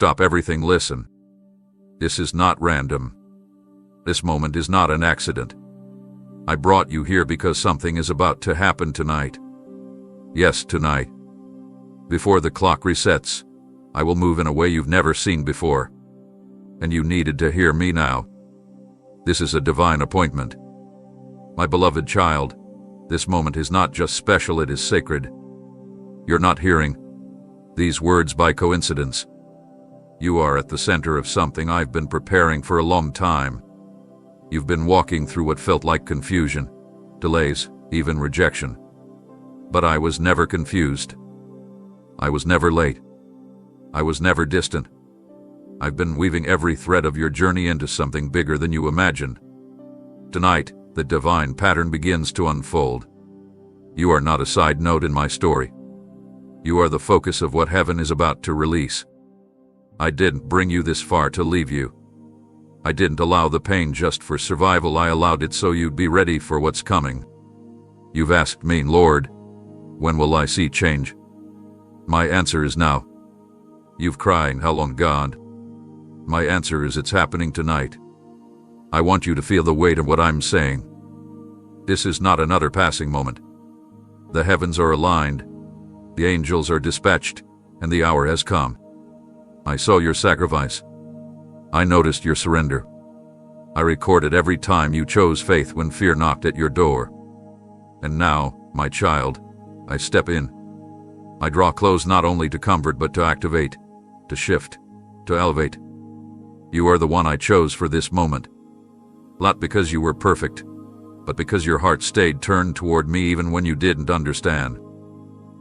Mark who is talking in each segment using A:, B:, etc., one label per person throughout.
A: stop everything, listen. This is not random. This moment is not an accident. I brought you here because something is about to happen tonight. Yes, tonight. Before the clock resets, I will move in a way you've never seen before. And you needed to hear me now. This is a divine appointment. My beloved child, this moment is not just special, it is sacred. You're not hearing these words by coincidence. You are at the center of something I've been preparing for a long time. You've been walking through what felt like confusion, delays, even rejection. But I was never confused. I was never late. I was never distant. I've been weaving every thread of your journey into something bigger than you imagined. Tonight, the divine pattern begins to unfold. You are not a side note in my story. You are the focus of what heaven is about to release. I didn't bring you this far to leave you. I didn't allow the pain just for survival, I allowed it so you'd be ready for what's coming. You've asked me, Lord, when will I see change? My answer is now. You've cried, how long, God? My answer is, it's happening tonight. I want you to feel the weight of what I'm saying. This is not another passing moment. The heavens are aligned, the angels are dispatched, and the hour has come. I saw your sacrifice. I noticed your surrender. I recorded every time you chose faith when fear knocked at your door. And now, my child, I step in. I draw close not only to comfort but to activate, to shift, to elevate. You are the one I chose for this moment. Not because you were perfect, but because your heart stayed turned toward me even when you didn't understand.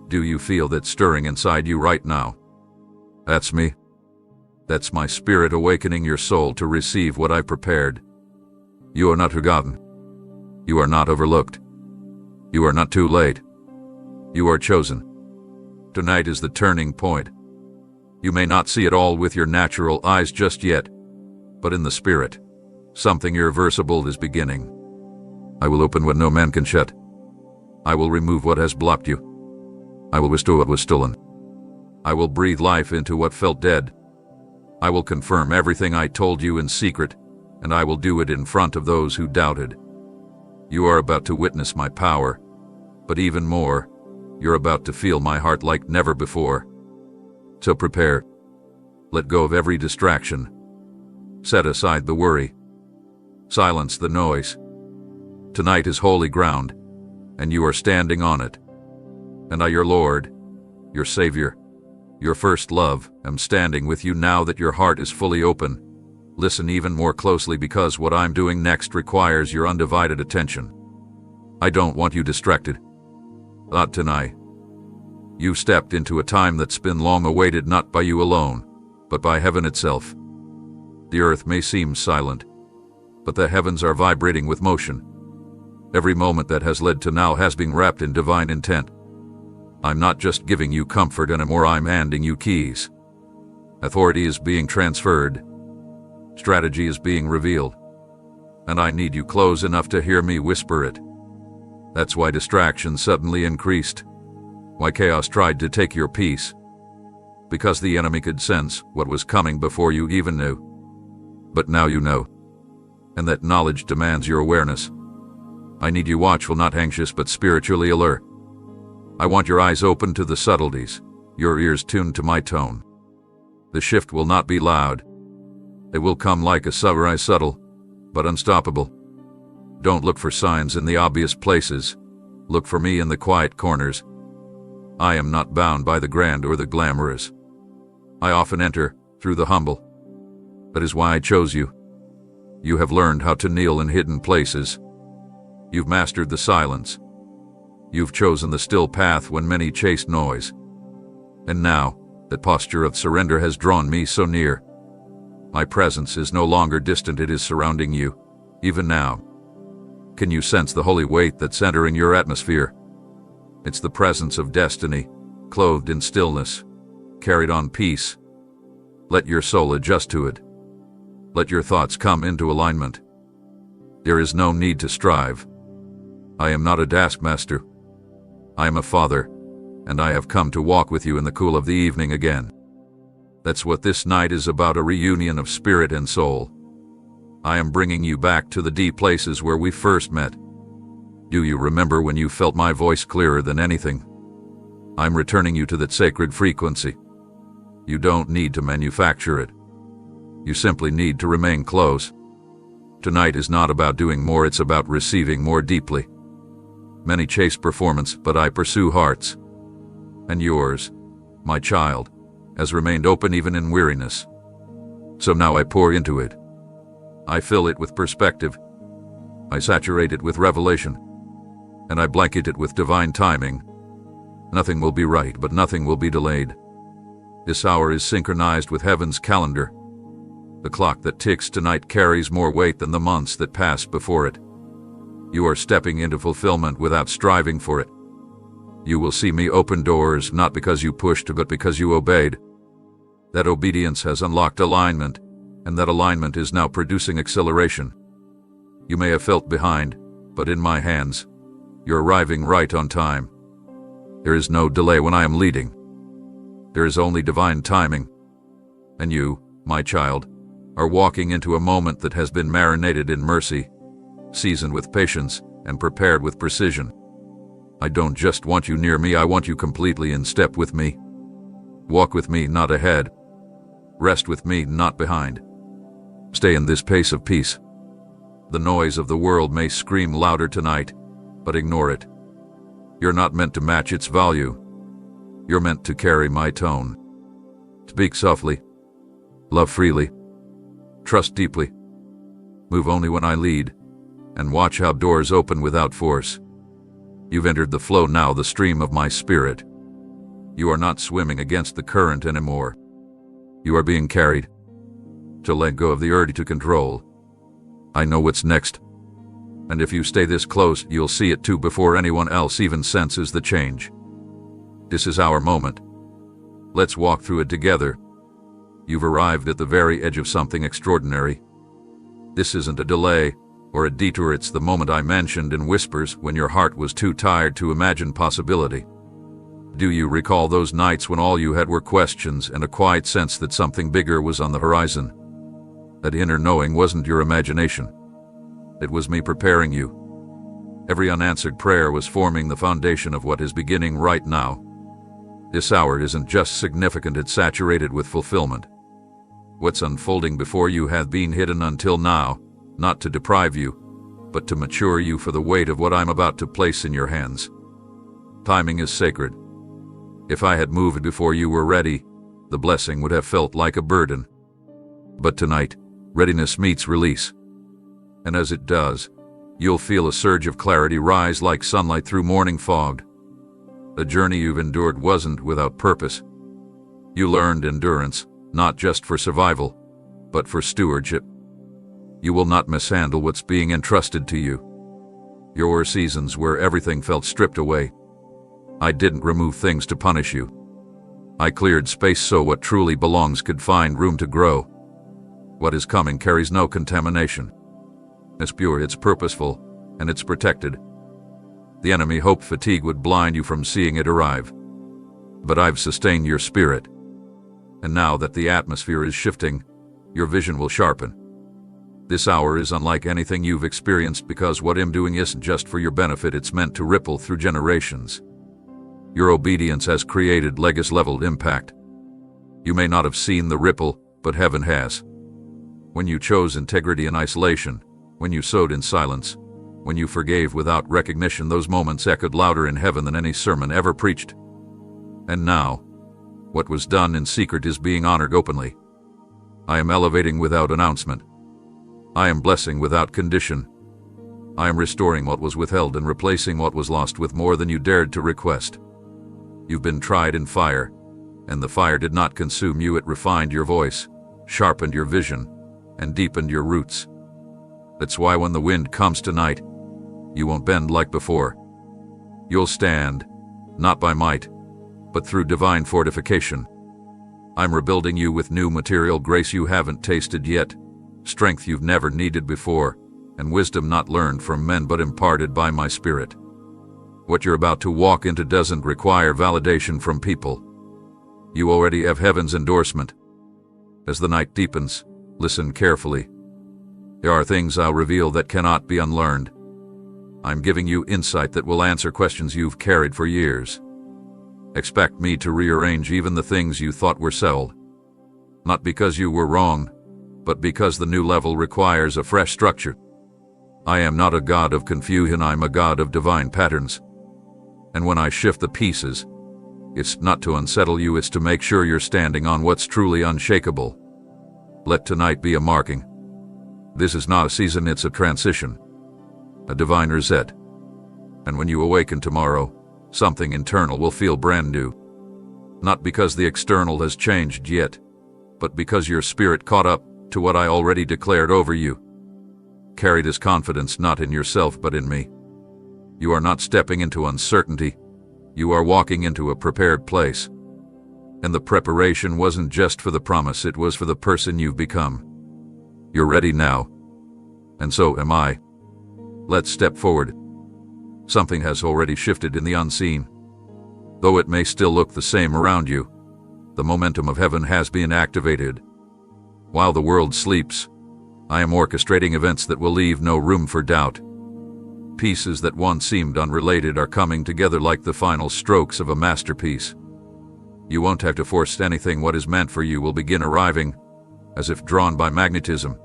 A: Do you feel that stirring inside you right now? That's me. That's my spirit awakening your soul to receive what I prepared. You are not forgotten. You are not overlooked. You are not too late. You are chosen. Tonight is the turning point. You may not see it all with your natural eyes just yet, but in the spirit, something irreversible is beginning. I will open what no man can shut. I will remove what has blocked you. I will restore what was stolen. I will breathe life into what felt dead. I will confirm everything I told you in secret, and I will do it in front of those who doubted. You are about to witness my power, but even more, you're about to feel my heart like never before. So prepare. Let go of every distraction. Set aside the worry. Silence the noise. Tonight is holy ground, and you are standing on it. And I, your Lord, your Savior, your first love, am standing with you now that your heart is fully open. Listen even more closely because what I'm doing next requires your undivided attention. I don't want you distracted. Not tonight. You've stepped into a time that's been long awaited, not by you alone, but by heaven itself. The earth may seem silent, but the heavens are vibrating with motion. Every moment that has led to now has been wrapped in divine intent. I'm not just giving you comfort anymore, I'm handing you keys. Authority is being transferred. Strategy is being revealed. And I need you close enough to hear me whisper it. That's why distraction suddenly increased. Why chaos tried to take your peace. Because the enemy could sense what was coming before you even knew. But now you know. And that knowledge demands your awareness. I need you watchful, not anxious, but spiritually alert. I want your eyes open to the subtleties, your ears tuned to my tone. The shift will not be loud. It will come like a sunrise, subtle, but unstoppable. Don't look for signs in the obvious places. Look for me in the quiet corners. I am not bound by the grand or the glamorous. I often enter through the humble. That is why I chose you. You have learned how to kneel in hidden places. You've mastered the silence. You've chosen the still path when many chased noise. And now, that posture of surrender has drawn me so near. My presence is no longer distant, it is surrounding you, even now. Can you sense the holy weight that's entering your atmosphere? It's the presence of destiny, clothed in stillness, carried on peace. Let your soul adjust to it. Let your thoughts come into alignment. There is no need to strive. I am not a taskmaster. I am a father, and I have come to walk with you in the cool of the evening again. That's what this night is about, a reunion of spirit and soul. I am bringing you back to the deep places where we first met. Do you remember when you felt my voice clearer than anything? I'm returning you to that sacred frequency. You don't need to manufacture it. You simply need to remain close. Tonight is not about doing more, it's about receiving more deeply. Many chase performance, but I pursue hearts. And yours, my child, has remained open even in weariness. So now I pour into it. I fill it with perspective. I saturate it with revelation. And I blanket it with divine timing. Nothing will be right, but nothing will be delayed. This hour is synchronized with heaven's calendar. The clock that ticks tonight carries more weight than the months that passed before it. You are stepping into fulfillment without striving for it. You will see me open doors, not because you pushed, but because you obeyed. That obedience has unlocked alignment, and that alignment is now producing acceleration. You may have felt behind, but in my hands, you're arriving right on time. There is no delay when I am leading. There is only divine timing. And you, my child, are walking into a moment that has been marinated in mercy, seasoned with patience, and prepared with precision. I don't just want you near me, I want you completely in step with me. Walk with me, not ahead. Rest with me, not behind. Stay in this pace of peace. The noise of the world may scream louder tonight, but ignore it. You're not meant to match its value. You're meant to carry my tone. Speak softly. Love freely. Trust deeply. Move only when I lead, and watch how doors open without force. You've entered the flow now, the stream of my spirit. You are not swimming against the current anymore. You are being carried. To let go of the urge to control. I know what's next. And if you stay this close, you'll see it too before anyone else even senses the change. This is our moment. Let's walk through it together. You've arrived at the very edge of something extraordinary. This isn't a delay or a detour, it's the moment I mentioned in whispers when your heart was too tired to imagine possibility. Do you recall those nights when all you had were questions and a quiet sense that something bigger was on the horizon? That inner knowing wasn't your imagination. It was me preparing you. Every unanswered prayer was forming the foundation of what is beginning right now. This hour isn't just significant, it's saturated with fulfillment. What's unfolding before you had been hidden until now, not to deprive you, but to mature you for the weight of what I'm about to place in your hands. Timing is sacred. If I had moved before you were ready, the blessing would have felt like a burden. But tonight, readiness meets release. And as it does, you'll feel a surge of clarity rise like sunlight through morning fog. The journey you've endured wasn't without purpose. You learned endurance, not just for survival, but for stewardship. You will not mishandle what's being entrusted to you. There were seasons where everything felt stripped away. I didn't remove things to punish you. I cleared space so what truly belongs could find room to grow. What is coming carries no contamination. It's pure, it's purposeful, and it's protected. The enemy hoped fatigue would blind you from seeing it arrive. But I've sustained your spirit. And now that the atmosphere is shifting, your vision will sharpen. This hour is unlike anything you've experienced because what I'm doing isn't just for your benefit, it's meant to ripple through generations. Your obedience has created legacy-level impact. You may not have seen the ripple, but heaven has. When you chose integrity in isolation, when you sowed in silence, when you forgave without recognition, those moments echoed louder in heaven than any sermon ever preached. And now, what was done in secret is being honored openly. I am elevating without announcement. I am blessing without condition. I am restoring what was withheld and replacing what was lost with more than you dared to request. You've been tried in fire, and the fire did not consume you, it refined your voice, sharpened your vision, and deepened your roots. That's why when the wind comes tonight, you won't bend like before. You'll stand, not by might, but through divine fortification. I'm rebuilding you with new material, grace you haven't tasted yet, strength you've never needed before, and wisdom not learned from men but imparted by my spirit. What you're about to walk into doesn't require validation from people. You already have heaven's endorsement, As the night deepens, listen carefully. There are things I'll reveal that cannot be unlearned. I'm giving you insight that will answer questions you've carried for years. Expect me to rearrange even the things you thought were settled. Not because you were wrong, but because the new level requires a fresh structure. I am not a god of confusion, I'm a god of divine patterns. And when I shift the pieces, it's not to unsettle you, it's to make sure you're standing on what's truly unshakable. Let tonight be a marking. This is not a season, it's a transition. A divine reset. And when you awaken tomorrow, something internal will feel brand new. Not because the external has changed yet, but because your spirit caught up to what I already declared over you. Carry this confidence not in yourself but in me. You are not stepping into uncertainty. You are walking into a prepared place. And the preparation wasn't just for the promise, it was for the person you've become. You're ready now. And so am I. Let's step forward. Something has already shifted in the unseen. Though it may still look the same around you, the momentum of heaven has been activated. While the world sleeps, I am orchestrating events that will leave no room for doubt. Pieces that once seemed unrelated are coming together like the final strokes of a masterpiece. You won't have to force anything. What is meant for you will begin arriving, as if drawn by magnetism.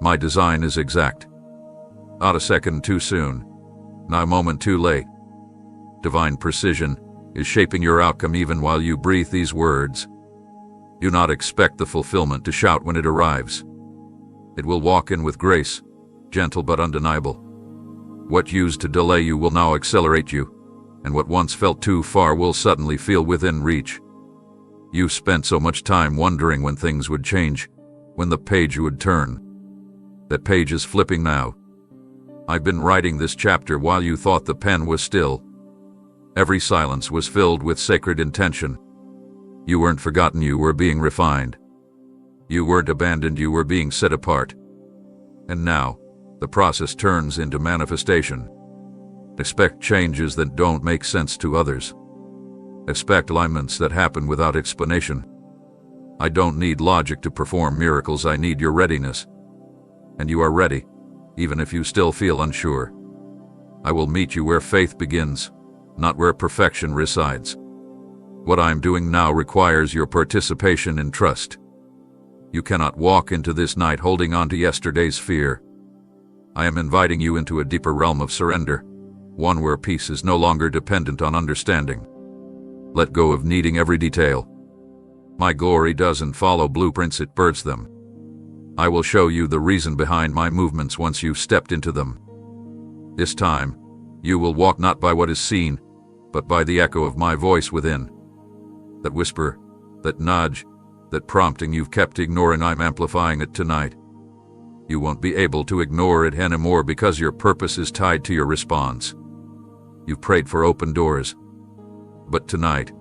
A: My design is exact. Not a second too soon, not a moment too late. Divine precision is shaping your outcome even while you breathe these words. Do not expect the fulfillment to shout when it arrives. It will walk in with grace, gentle but undeniable. What used to delay you will now accelerate you, and what once felt too far will suddenly feel within reach. You spent so much time wondering when things would change, when the page would turn. That page is flipping now. I've been writing this chapter while you thought the pen was still. Every silence was filled with sacred intention. You weren't forgotten, you were being refined. You weren't abandoned, you were being set apart. And now, the process turns into manifestation. Expect changes that don't make sense to others. Expect alignments that happen without explanation. I don't need logic to perform miracles, I need your readiness. And you are ready, even if you still feel unsure. I will meet you where faith begins, not where perfection resides. What I'm doing now requires your participation and trust. You cannot walk into this night holding on to yesterday's fear. I am inviting you into a deeper realm of surrender, one where peace is no longer dependent on understanding. Let go of needing every detail. My glory doesn't follow blueprints, it births them. I will show you the reason behind my movements once you've stepped into them. This time, you will walk not by what is seen, but by the echo of my voice within. That whisper, that nudge, that prompting you've kept ignoring, I'm amplifying it tonight. You won't be able to ignore it anymore because your purpose is tied to your response. You've prayed for open doors. But tonight,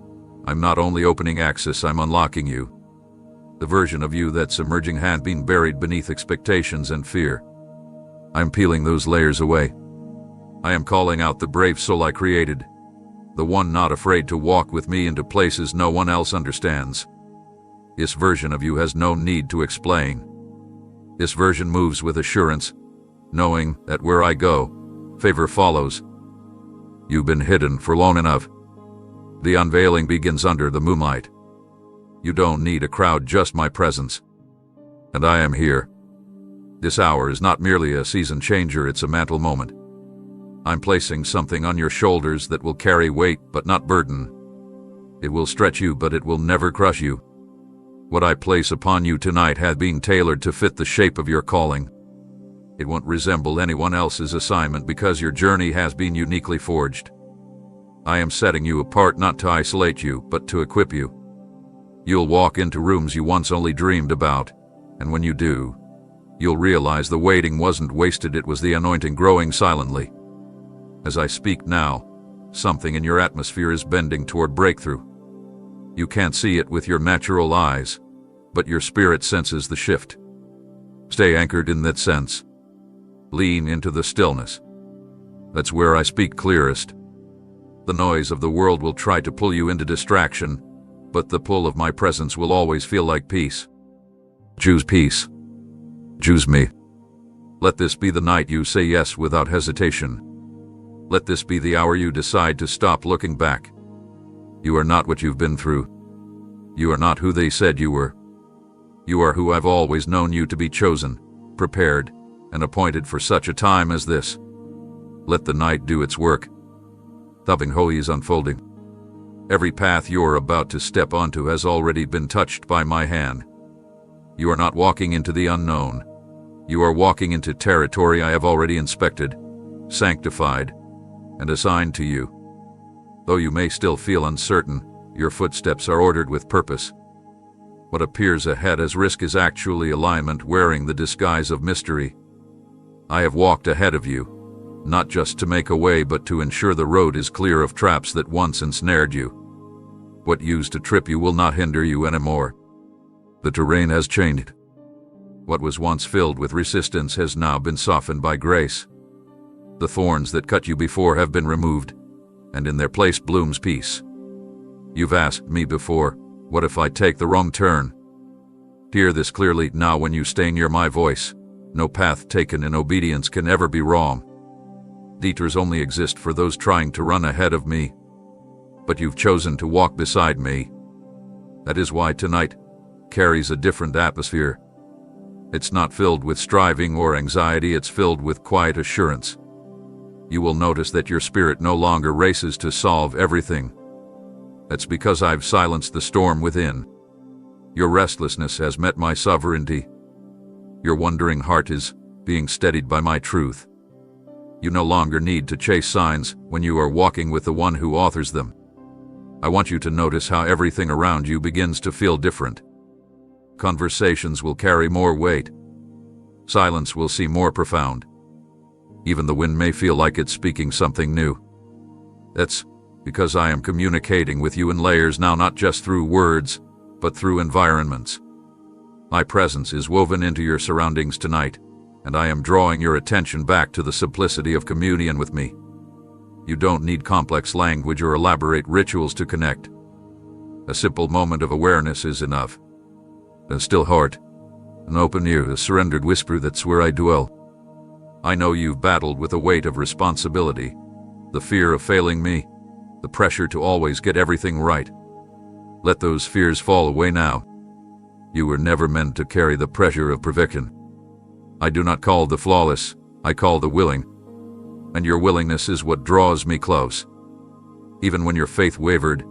A: I'm not only opening access, I'm unlocking you. The version of you that's emerging had been buried beneath expectations and fear. I'm peeling those layers away. I am calling out the brave soul I created, the one not afraid to walk with me into places no one else understands. This version of you has no need to explain. This version moves with assurance, knowing that where I go, favor follows. You've been hidden for long enough. The unveiling begins under the moonlight. You don't need a crowd, just my presence. And I am here. This hour is not merely a season changer, it's a mantle moment. I'm placing something on your shoulders that will carry weight but not burden. It will stretch you, but it will never crush you. What I place upon you tonight has been tailored to fit the shape of your calling. It won't resemble anyone else's assignment because your journey has been uniquely forged. I am setting you apart not to isolate you, but to equip you. You'll walk into rooms you once only dreamed about, and when you do, you'll realize the waiting wasn't wasted, it was the anointing growing silently. As I speak now, something in your atmosphere is bending toward breakthrough. You can't see it with your natural eyes, but your spirit senses the shift. Stay anchored in that sense. Lean into the stillness. That's where I speak clearest. The noise of the world will try to pull you into distraction, but the pull of my presence will always feel like peace. Choose peace. Choose me. Let this be the night you say yes without hesitation. Let this be the hour you decide to stop looking back. You are not what you've been through. You are not who they said you were. You are who I've always known you to be, chosen, prepared, and appointed for such a time as this. Let the night do its work. Something holy is unfolding. Every path you're about to step onto has already been touched by my hand. You are not walking into the unknown. You are walking into territory I have already inspected, sanctified, and assigned to you. Though you may still feel uncertain, your footsteps are ordered with purpose. What appears ahead as risk is actually alignment wearing the disguise of mystery. I have walked ahead of you, not just to make a way but to ensure the road is clear of traps that once ensnared you. What used to trip you will not hinder you anymore. The terrain has changed. What was once filled with resistance has now been softened by grace. The thorns that cut you before have been removed, and in their place blooms peace. You've asked me before, what if I take the wrong turn? Hear this clearly now when you stay near my voice. No path taken in obedience can ever be wrong. Detours only exist for those trying to run ahead of me. But you've chosen to walk beside me. That is why tonight carries a different atmosphere. It's not filled with striving or anxiety, it's filled with quiet assurance. You will notice that your spirit no longer races to solve everything. That's because I've silenced the storm within. Your restlessness has met my sovereignty. Your wandering heart is being steadied by my truth. You no longer need to chase signs when you are walking with the one who authors them. I want you to notice how everything around you begins to feel different. Conversations will carry more weight. Silence will seem more profound. Even the wind may feel like it's speaking something new. That's because I am communicating with you in layers now, not just through words, but through environments. My presence is woven into your surroundings tonight, and I am drawing your attention back to the simplicity of communion with me. You don't need complex language or elaborate rituals to connect. A simple moment of awareness is enough. A still heart, an open ear, a surrendered whisper, that's where I dwell. I know you've battled with the weight of responsibility, the fear of failing me, the pressure to always get everything right. Let those fears fall away now. You were never meant to carry the pressure of perfection. I do not call the flawless, I call the willing. And your willingness is what draws me close. Even when your faith wavered,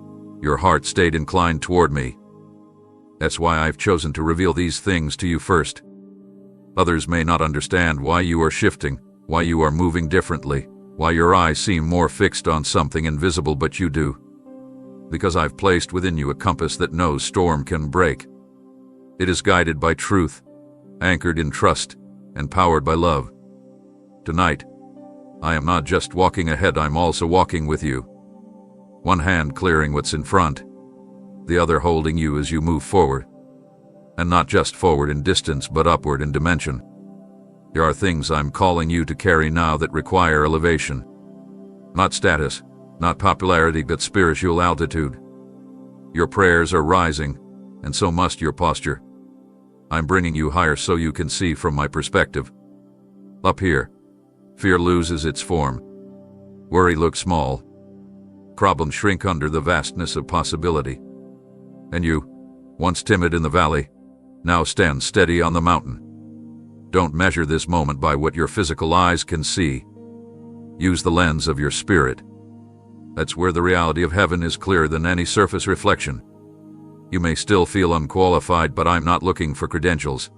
A: your heart stayed inclined toward me. That's why I've chosen to reveal these things to you first. Others may not understand why you are shifting, why you are moving differently, why your eyes seem more fixed on something invisible, but you do. Because I've placed within you a compass that no storm can break. It is guided by truth, anchored in trust, and powered by love. Tonight, I am not just walking ahead, I'm also walking with you. One hand clearing what's in front, the other holding you as you move forward. And not just forward in distance, but upward in dimension. There are things I'm calling you to carry now that require elevation. Not status, not popularity, but spiritual altitude. Your prayers are rising, and so must your posture. I'm bringing you higher so you can see from my perspective. Up here, fear loses its form. Worry looks small. Problems shrink under the vastness of possibility. And you, once timid in the valley, now stand steady on the mountain. Don't measure this moment by what your physical eyes can see. Use the lens of your spirit. That's where the reality of heaven is clearer than any surface reflection. You may still feel unqualified, but I'm not looking for credentials.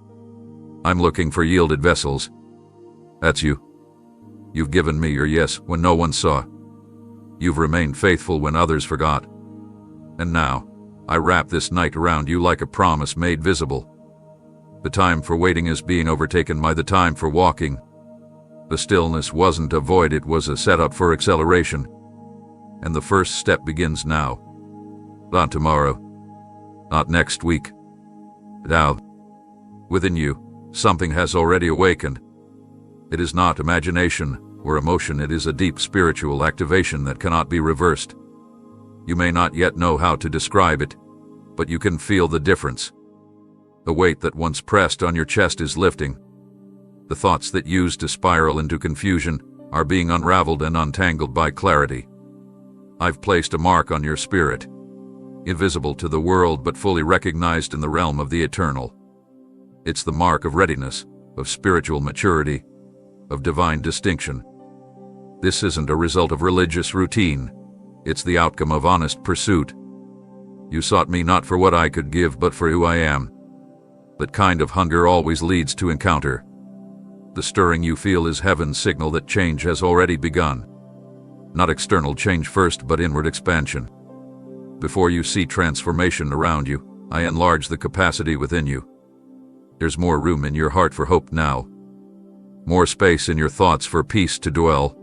A: I'm looking for yielded vessels. That's you. You've given me your yes when no one saw. You've remained faithful when others forgot. And now, I wrap this night around you like a promise made visible. The time for waiting is being overtaken by the time for walking. The stillness wasn't a void, it was a setup for acceleration. And the first step begins now. Not tomorrow. Not next week. Now. Within you, something has already awakened. It is not imagination or emotion, it is a deep spiritual activation that cannot be reversed. You may not yet know how to describe it, but you can feel the difference. The weight that once pressed on your chest is lifting. The thoughts that used to spiral into confusion are being unraveled and untangled by clarity. I've placed a mark on your spirit, invisible to the world but fully recognized in the realm of the eternal. It's the mark of readiness, of spiritual maturity, of divine distinction. This isn't a result of religious routine. It's the outcome of honest pursuit. You sought me not for what I could give, but for who I am. That kind of hunger always leads to encounter. The stirring you feel is heaven's signal that change has already begun. Not external change first, but inward expansion. Before you see transformation around you, I enlarge the capacity within you. There's more room in your heart for hope now. More space in your thoughts for peace to dwell.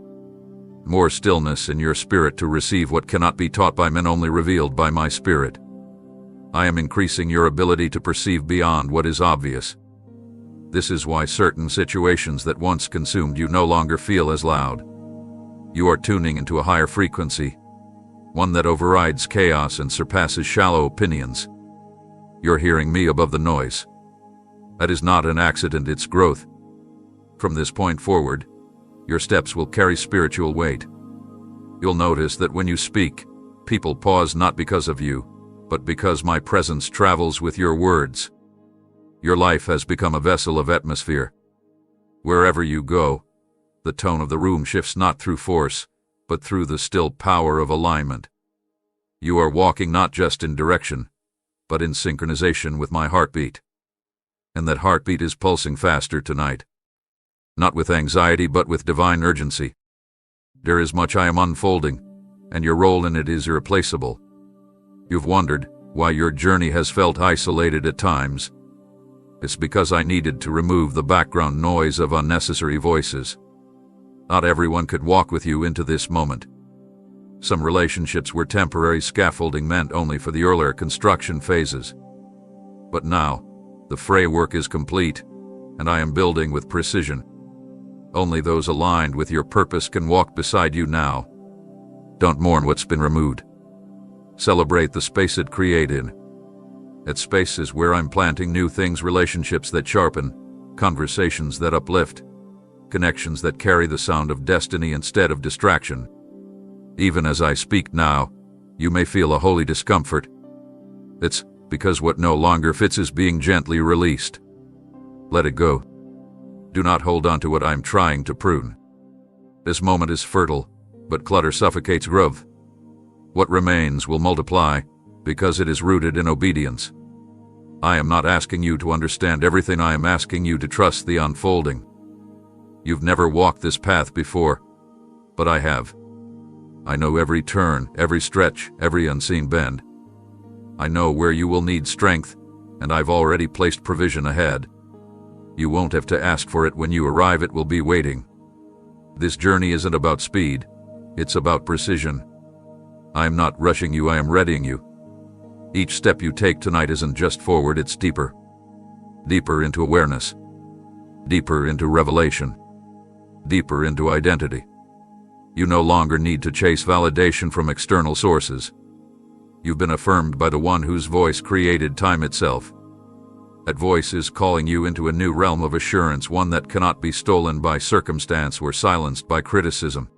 A: More stillness in your spirit to receive what cannot be taught by men, only revealed by my spirit. I am increasing your ability to perceive beyond what is obvious. This is why certain situations that once consumed you no longer feel as loud. You are tuning into a higher frequency, one that overrides chaos and surpasses shallow opinions. You're hearing me above the noise. That is not an accident, it's growth. From this point forward, your steps will carry spiritual weight. You'll notice that when you speak, people pause not because of you, but because my presence travels with your words. Your life has become a vessel of atmosphere. Wherever you go, the tone of the room shifts not through force, but through the still power of alignment. You are walking not just in direction, but in synchronization with my heartbeat. And that heartbeat is pulsing faster tonight. Not with anxiety, but with divine urgency. There is much I am unfolding, and your role in it is irreplaceable. You've wondered why your journey has felt isolated at times. It's because I needed to remove the background noise of unnecessary voices. Not everyone could walk with you into this moment. Some relationships were temporary scaffolding meant only for the earlier construction phases. But now, the framework is complete, and I am building with precision. Only those aligned with your purpose can walk beside you now. Don't mourn what's been removed. Celebrate the space it created. That space is where I'm planting new things, relationships that sharpen, conversations that uplift, connections that carry the sound of destiny instead of distraction. Even as I speak now, you may feel a holy discomfort. It's because what no longer fits is being gently released. Let it go. Do not hold on to what I'm trying to prune. This moment is fertile, but clutter suffocates growth. What remains will multiply, because it is rooted in obedience. I am not asking you to understand everything, I am asking you to trust the unfolding. You've never walked this path before, but I have. I know every turn, every stretch, every unseen bend. I know where you will need strength, and I've already placed provision ahead. You won't have to ask for it when you arrive, it will be waiting. This journey isn't about speed, it's about precision. I am not rushing you, I am readying you. Each step you take tonight isn't just forward, it's deeper. Deeper into awareness. Deeper into revelation. Deeper into identity. You no longer need to chase validation from external sources. You've been affirmed by the one whose voice created time itself. That voice is calling you into a new realm of assurance, one that cannot be stolen by circumstance or silenced by criticism.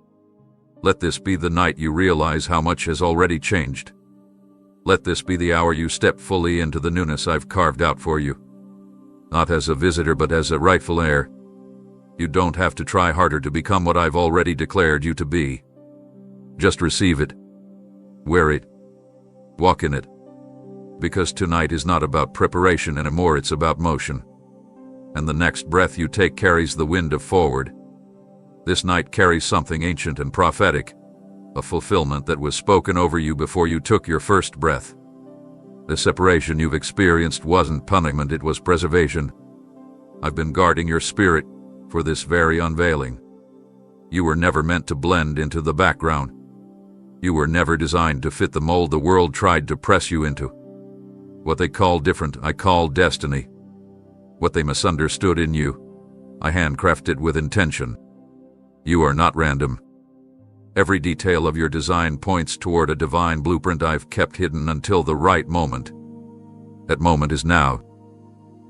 A: Let this be the night you realize how much has already changed. Let this be the hour you step fully into the newness I've carved out for you. Not as a visitor, but as a rightful heir. You don't have to try harder to become what I've already declared you to be. Just receive it. Wear it. Walk in it. Because tonight is not about preparation anymore, it's about motion. And the next breath you take carries the wind of forward. This night carries something ancient and prophetic, a fulfillment that was spoken over you before you took your first breath. The separation you've experienced wasn't punishment, it was preservation. I've been guarding your spirit for this very unveiling. You were never meant to blend into the background. You were never designed to fit the mold the world tried to press you into. What they call different, I call destiny. What they misunderstood in you, I handcrafted with intention. You are not random. Every detail of your design points toward a divine blueprint I've kept hidden until the right moment. That moment is now.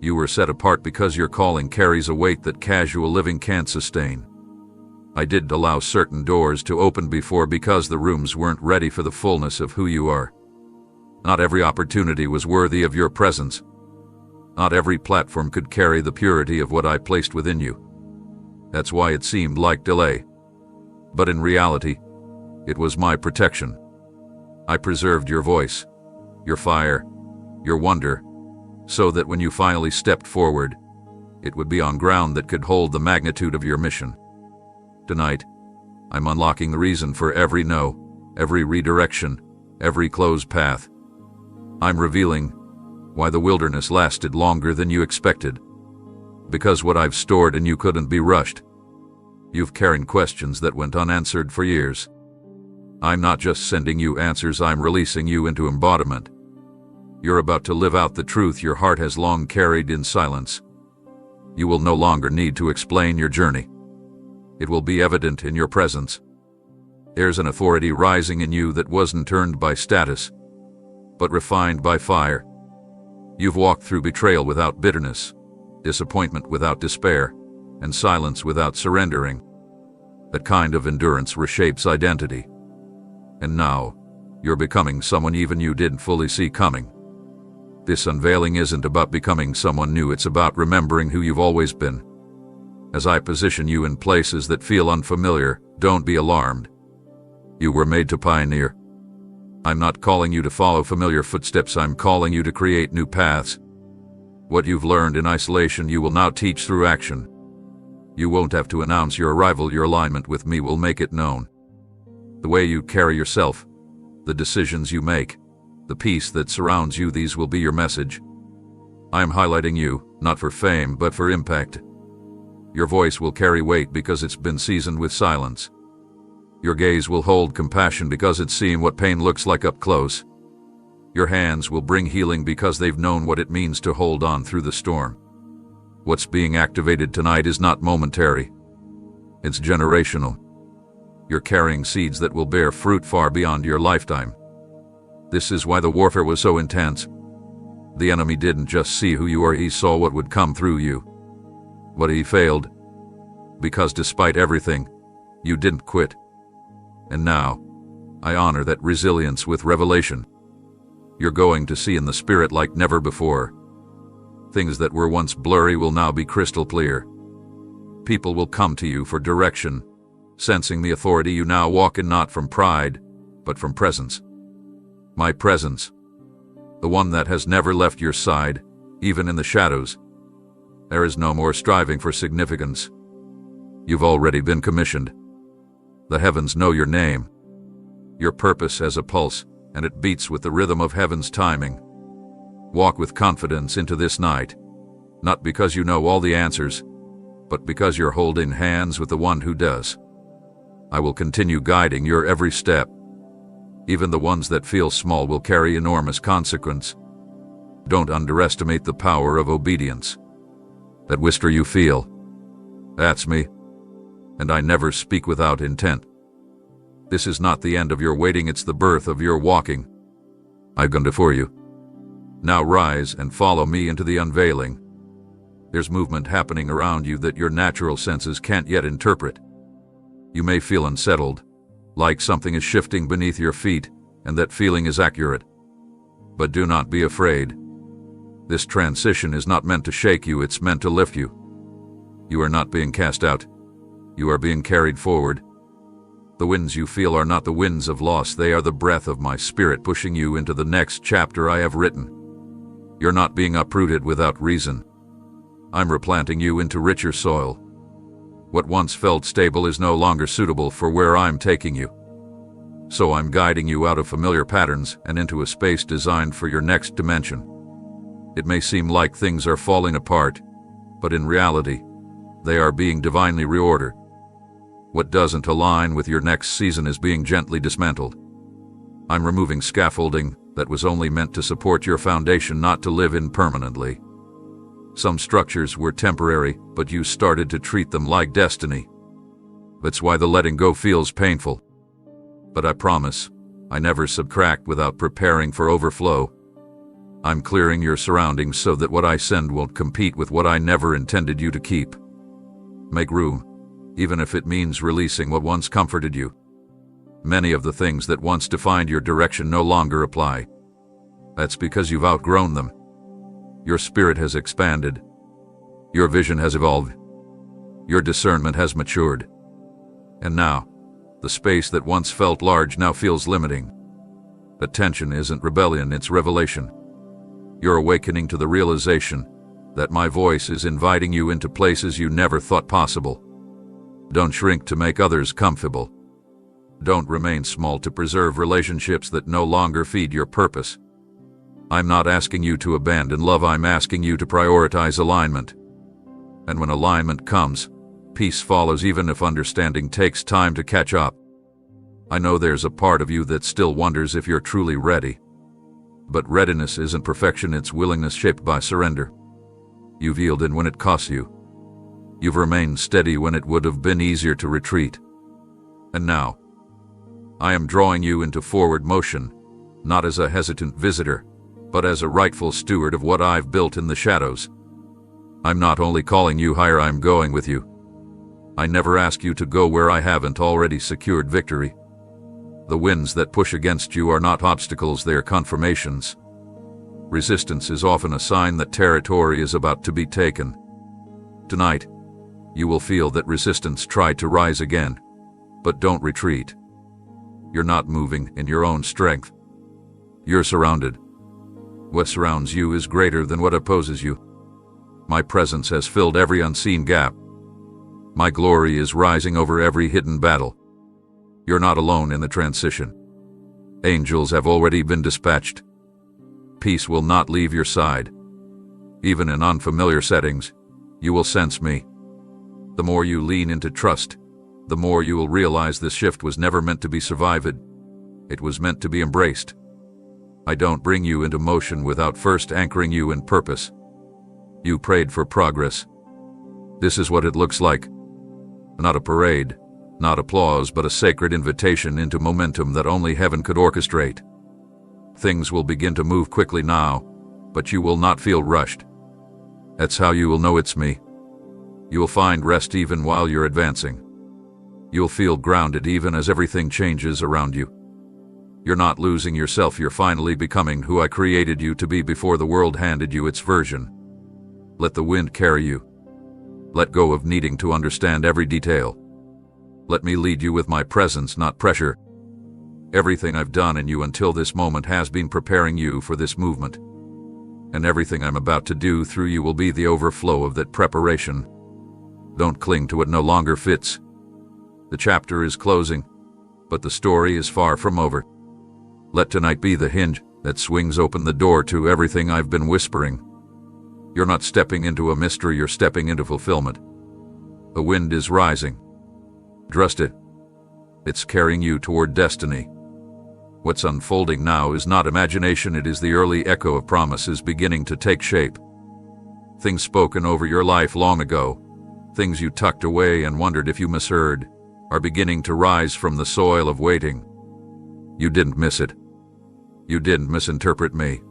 A: You were set apart because your calling carries a weight that casual living can't sustain. I did allow certain doors to open before because the rooms weren't ready for the fullness of who you are. Not every opportunity was worthy of your presence. Not every platform could carry the purity of what I placed within you. That's why it seemed like delay. But in reality, it was my protection. I preserved your voice, your fire, your wonder, so that when you finally stepped forward, it would be on ground that could hold the magnitude of your mission. Tonight, I'm unlocking the reason for every no, every redirection, every closed path. I'm revealing why the wilderness lasted longer than you expected. Because what I've stored in you couldn't be rushed. You've carried questions that went unanswered for years. I'm not just sending you answers, I'm releasing you into embodiment. You're about to live out the truth your heart has long carried in silence. You will no longer need to explain your journey. It will be evident in your presence. There's an authority rising in you that wasn't turned by status, but refined by fire. You've walked through betrayal without bitterness, disappointment without despair, and silence without surrendering. That kind of endurance reshapes identity. And now, you're becoming someone even you didn't fully see coming. This unveiling isn't about becoming someone new, it's about remembering who you've always been. As I position you in places that feel unfamiliar, don't be alarmed. You were made to pioneer. I'm not calling you to follow familiar footsteps, I'm calling you to create new paths. What you've learned in isolation you will now teach through action. You won't have to announce your arrival, your alignment with me will make it known. The way you carry yourself, the decisions you make, the peace that surrounds you, these will be your message. I am highlighting you, not for fame, but for impact. Your voice will carry weight because it's been seasoned with silence. Your gaze will hold compassion because it's seen what pain looks like up close. Your hands will bring healing because they've known what it means to hold on through the storm. What's being activated tonight is not momentary. It's generational. You're carrying seeds that will bear fruit far beyond your lifetime. This is why the warfare was so intense. The enemy didn't just see who you are, he saw what would come through you. But he failed. Because despite everything, you didn't quit. And now, I honor that resilience with revelation. You're going to see in the spirit like never before. Things that were once blurry will now be crystal clear. People will come to you for direction, sensing the authority you now walk in, not from pride, but from presence. My presence, the one that has never left your side, even in the shadows. There is no more striving for significance. You've already been commissioned. The heavens know your name. Your purpose has a pulse, and it beats with the rhythm of heaven's timing. Walk with confidence into this night, not because you know all the answers, but because you're holding hands with the one who does. I will continue guiding your every step. Even the ones that feel small will carry enormous consequence. Don't underestimate the power of obedience. That whisper you feel, that's me. And I never speak without intent. This is not the end of your waiting, it's the birth of your walking. I've gone before you. Now rise and follow me into the unveiling. There's movement happening around you that your natural senses can't yet interpret. You may feel unsettled, like something is shifting beneath your feet, and that feeling is accurate. But do not be afraid. This transition is not meant to shake you, it's meant to lift you. You are not being cast out. You are being carried forward. The winds you feel are not the winds of loss, they are the breath of my spirit pushing you into the next chapter I have written. You're not being uprooted without reason. I'm replanting you into richer soil. What once felt stable is no longer suitable for where I'm taking you. So I'm guiding you out of familiar patterns and into a space designed for your next dimension. It may seem like things are falling apart, but in reality, they are being divinely reordered. What doesn't align with your next season is being gently dismantled. I'm removing scaffolding that was only meant to support your foundation, not to live in permanently. Some structures were temporary, but you started to treat them like destiny. That's why the letting go feels painful. But I promise, I never subtract without preparing for overflow. I'm clearing your surroundings so that what I send won't compete with what I never intended you to keep. Make room, even if it means releasing what once comforted you. Many of the things that once defined your direction no longer apply. That's because you've outgrown them. Your spirit has expanded. Your vision has evolved. Your discernment has matured. And now, the space that once felt large now feels limiting. Attention isn't rebellion, it's revelation. You're awakening to the realization that my voice is inviting you into places you never thought possible. Don't shrink to make others comfortable. Don't remain small to preserve relationships that no longer feed your purpose. I'm not asking you to abandon love, I'm asking you to prioritize alignment. And when alignment comes, peace follows, even if understanding takes time to catch up. I know there's a part of you that still wonders if you're truly ready. But readiness isn't perfection, it's willingness shaped by surrender. You've yielded when it costs you. You've remained steady when it would have been easier to retreat. And now, I am drawing you into forward motion, not as a hesitant visitor, but as a rightful steward of what I've built in the shadows. I'm not only calling you higher, I'm going with you. I never ask you to go where I haven't already secured victory. The winds that push against you are not obstacles, they are confirmations. Resistance is often a sign that territory is about to be taken. Tonight, you will feel that resistance try to rise again, but don't retreat. You're not moving in your own strength. You're surrounded. What surrounds you is greater than what opposes you. My presence has filled every unseen gap. My glory is rising over every hidden battle. You're not alone in the transition. Angels have already been dispatched. Peace will not leave your side. Even in unfamiliar settings, you will sense me. The more you lean into trust, the more you will realize this shift was never meant to be survived. It was meant to be embraced. I don't bring you into motion without first anchoring you in purpose. You prayed for progress. This is what it looks like. Not a parade, not applause, but a sacred invitation into momentum that only heaven could orchestrate. Things will begin to move quickly now, but you will not feel rushed. That's how you will know it's me. You will find rest even while you're advancing. You'll feel grounded even as everything changes around you. You're not losing yourself, you're finally becoming who I created you to be before the world handed you its version. Let the wind carry you. Let go of needing to understand every detail. Let me lead you with my presence, not pressure. Everything I've done in you until this moment has been preparing you for this movement. And everything I'm about to do through you will be the overflow of that preparation. Don't cling to what no longer fits. The chapter is closing, but the story is far from over. Let tonight be the hinge that swings open the door to everything I've been whispering. You're not stepping into a mystery, you're stepping into fulfillment. The wind is rising. Trust it. It's carrying you toward destiny. What's unfolding now is not imagination, it is the early echo of promises beginning to take shape. Things spoken over your life long ago, things you tucked away and wondered if you misheard, are beginning to rise from the soil of waiting. You didn't miss it. You didn't misinterpret me.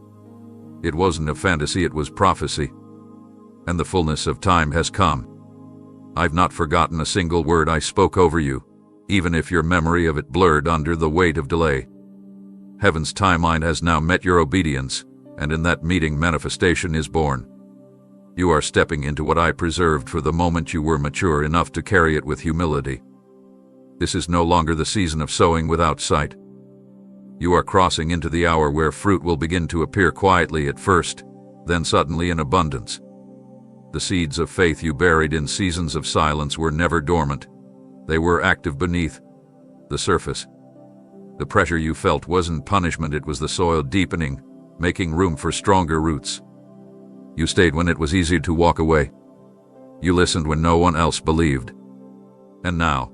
A: It wasn't a fantasy, it was prophecy. And the fullness of time has come. I've not forgotten a single word I spoke over you, even if your memory of it blurred under the weight of delay. Heaven's timeline has now met your obedience, and in that meeting manifestation is born. You are stepping into what I preserved for the moment you were mature enough to carry it with humility. This is no longer the season of sowing without sight. You are crossing into the hour where fruit will begin to appear quietly at first, then suddenly in abundance. The seeds of faith you buried in seasons of silence were never dormant. They were active beneath the surface. The pressure you felt wasn't punishment, it was the soil deepening, making room for stronger roots. You stayed when it was easier to walk away. You listened when no one else believed. And now,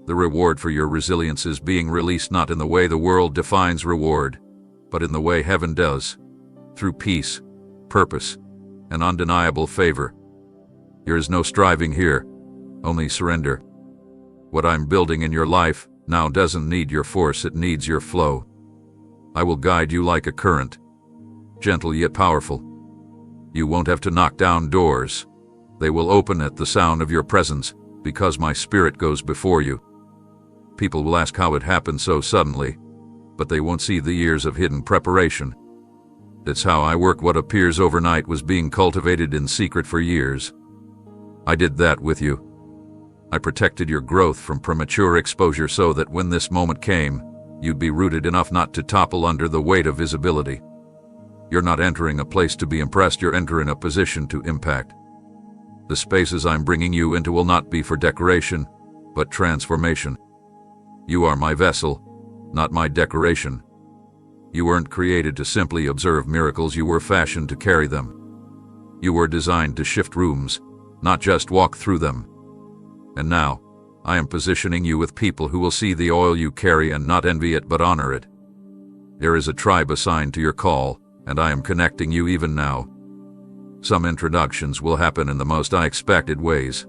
A: the reward for your resilience is being released, not in the way the world defines reward, but in the way heaven does, through peace, purpose, and undeniable favor. There is no striving here, only surrender. What I'm building in your life now doesn't need your force, it needs your flow. I will guide you like a current, gentle yet powerful. You won't have to knock down doors. They will open at the sound of your presence, because my spirit goes before you. People will ask how it happened so suddenly, but they won't see the years of hidden preparation. That's how I work. What appears overnight was being cultivated in secret for years. I did that with you. I protected your growth from premature exposure so that when this moment came, you'd be rooted enough not to topple under the weight of visibility. You're not entering a place to be impressed, you're entering a position to impact. The spaces I'm bringing you into will not be for decoration, but transformation. You are my vessel, not my decoration. You weren't created to simply observe miracles, you were fashioned to carry them. You were designed to shift rooms, not just walk through them. And now, I am positioning you with people who will see the oil you carry and not envy it but honor it. There is a tribe assigned to your call, and I am connecting you even now. Some introductions will happen in the most unexpected ways.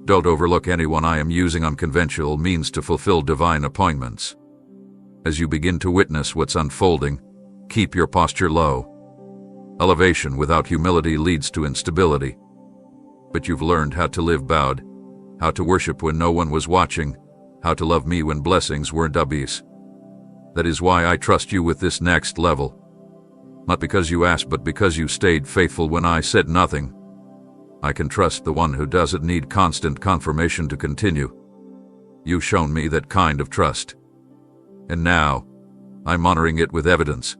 A: Don't overlook anyone. I am using unconventional means to fulfill divine appointments. As you begin to witness what's unfolding, keep your posture low. Elevation without humility leads to instability. But you've learned how to live bowed, how to worship when no one was watching, how to love me when blessings weren't obvious. That is why I trust you with this next level. Not because you asked, but because you stayed faithful when I said nothing. I can trust the one who doesn't need constant confirmation to continue. You've shown me that kind of trust. And now, I'm honoring it with evidence.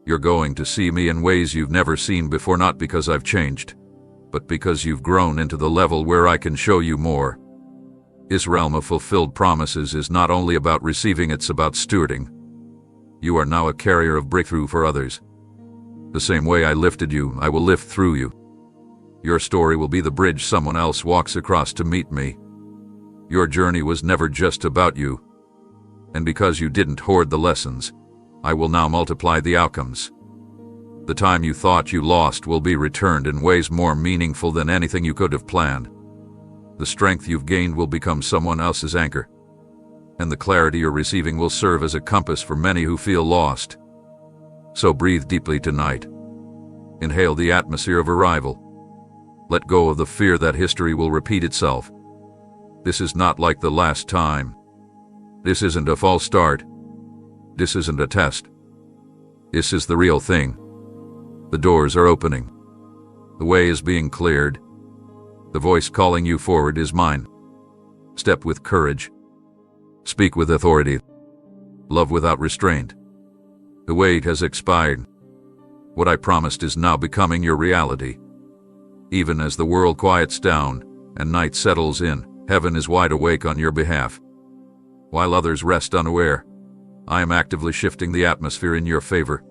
A: You're going to see me in ways you've never seen before, not because I've changed, but because you've grown into the level where I can show you more. This realm of fulfilled promises is not only about receiving, it's about stewarding. You are now a carrier of breakthrough for others. The same way I lifted you, I will lift through you. Your story will be the bridge someone else walks across to meet me. Your journey was never just about you. And because you didn't hoard the lessons, I will now multiply the outcomes. The time you thought you lost will be returned in ways more meaningful than anything you could have planned. The strength you've gained will become someone else's anchor. And the clarity you're receiving will serve as a compass for many who feel lost. So breathe deeply tonight. Inhale the atmosphere of arrival. Let go of the fear that history will repeat itself. This is not like the last time. This isn't a false start. This isn't a test. This is the real thing. The doors are opening. The way is being cleared. The voice calling you forward is mine. Step with courage. Speak with authority. Love without restraint. The wait has expired. What I promised is now becoming your reality. Even as the world quiets down and night settles in, heaven is wide awake on your behalf. While others rest unaware, I am actively shifting the atmosphere in your favor.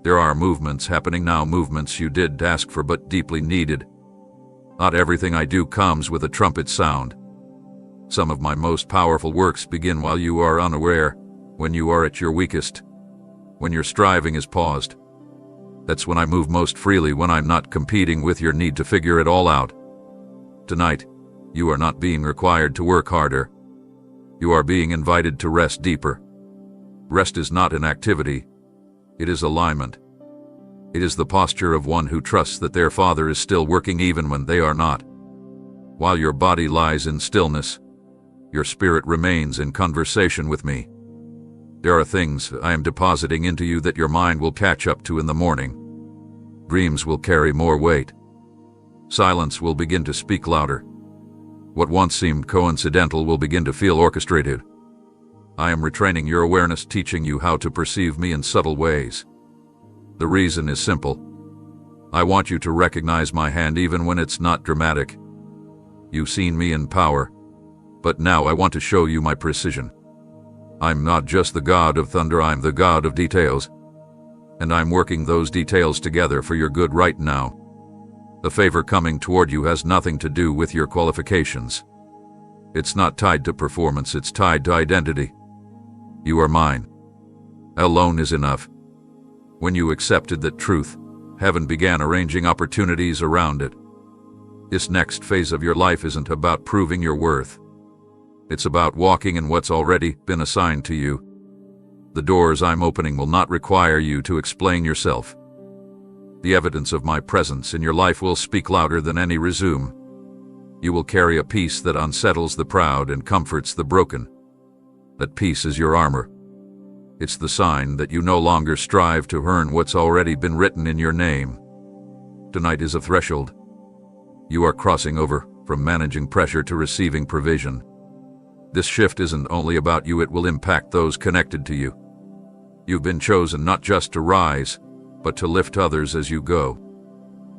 A: There are movements happening now, movements you did ask for but deeply needed. Not everything I do comes with a trumpet sound. Some of my most powerful works begin while you are unaware, when you are at your weakest, when your striving is paused. That's when I move most freely, when I'm not competing with your need to figure it all out. Tonight, you are not being required to work harder. You are being invited to rest deeper. Rest is not an activity. It is alignment. It is the posture of one who trusts that their Father is still working even when they are not. While your body lies in stillness, your spirit remains in conversation with me. There are things I am depositing into you that your mind will catch up to in the morning. Dreams will carry more weight. Silence will begin to speak louder. What once seemed coincidental will begin to feel orchestrated. I am retraining your awareness, teaching you how to perceive me in subtle ways. The reason is simple. I want you to recognize my hand even when it's not dramatic. You've seen me in power, but now I want to show you my precision. I'm not just the God of thunder, I'm the God of details. And I'm working those details together for your good right now. The favor coming toward you has nothing to do with your qualifications. It's not tied to performance, it's tied to identity. You are mine. Alone is enough. When you accepted that truth, heaven began arranging opportunities around it. This next phase of your life isn't about proving your worth. It's about walking in what's already been assigned to you. The doors I'm opening will not require you to explain yourself. The evidence of my presence in your life will speak louder than any resume. You will carry a peace that unsettles the proud and comforts the broken. That peace is your armor. It's the sign that you no longer strive to earn what's already been written in your name. Tonight is a threshold. You are crossing over from managing pressure to receiving provision. This shift isn't only about you, it will impact those connected to you. You've been chosen not just to rise, but to lift others as you go.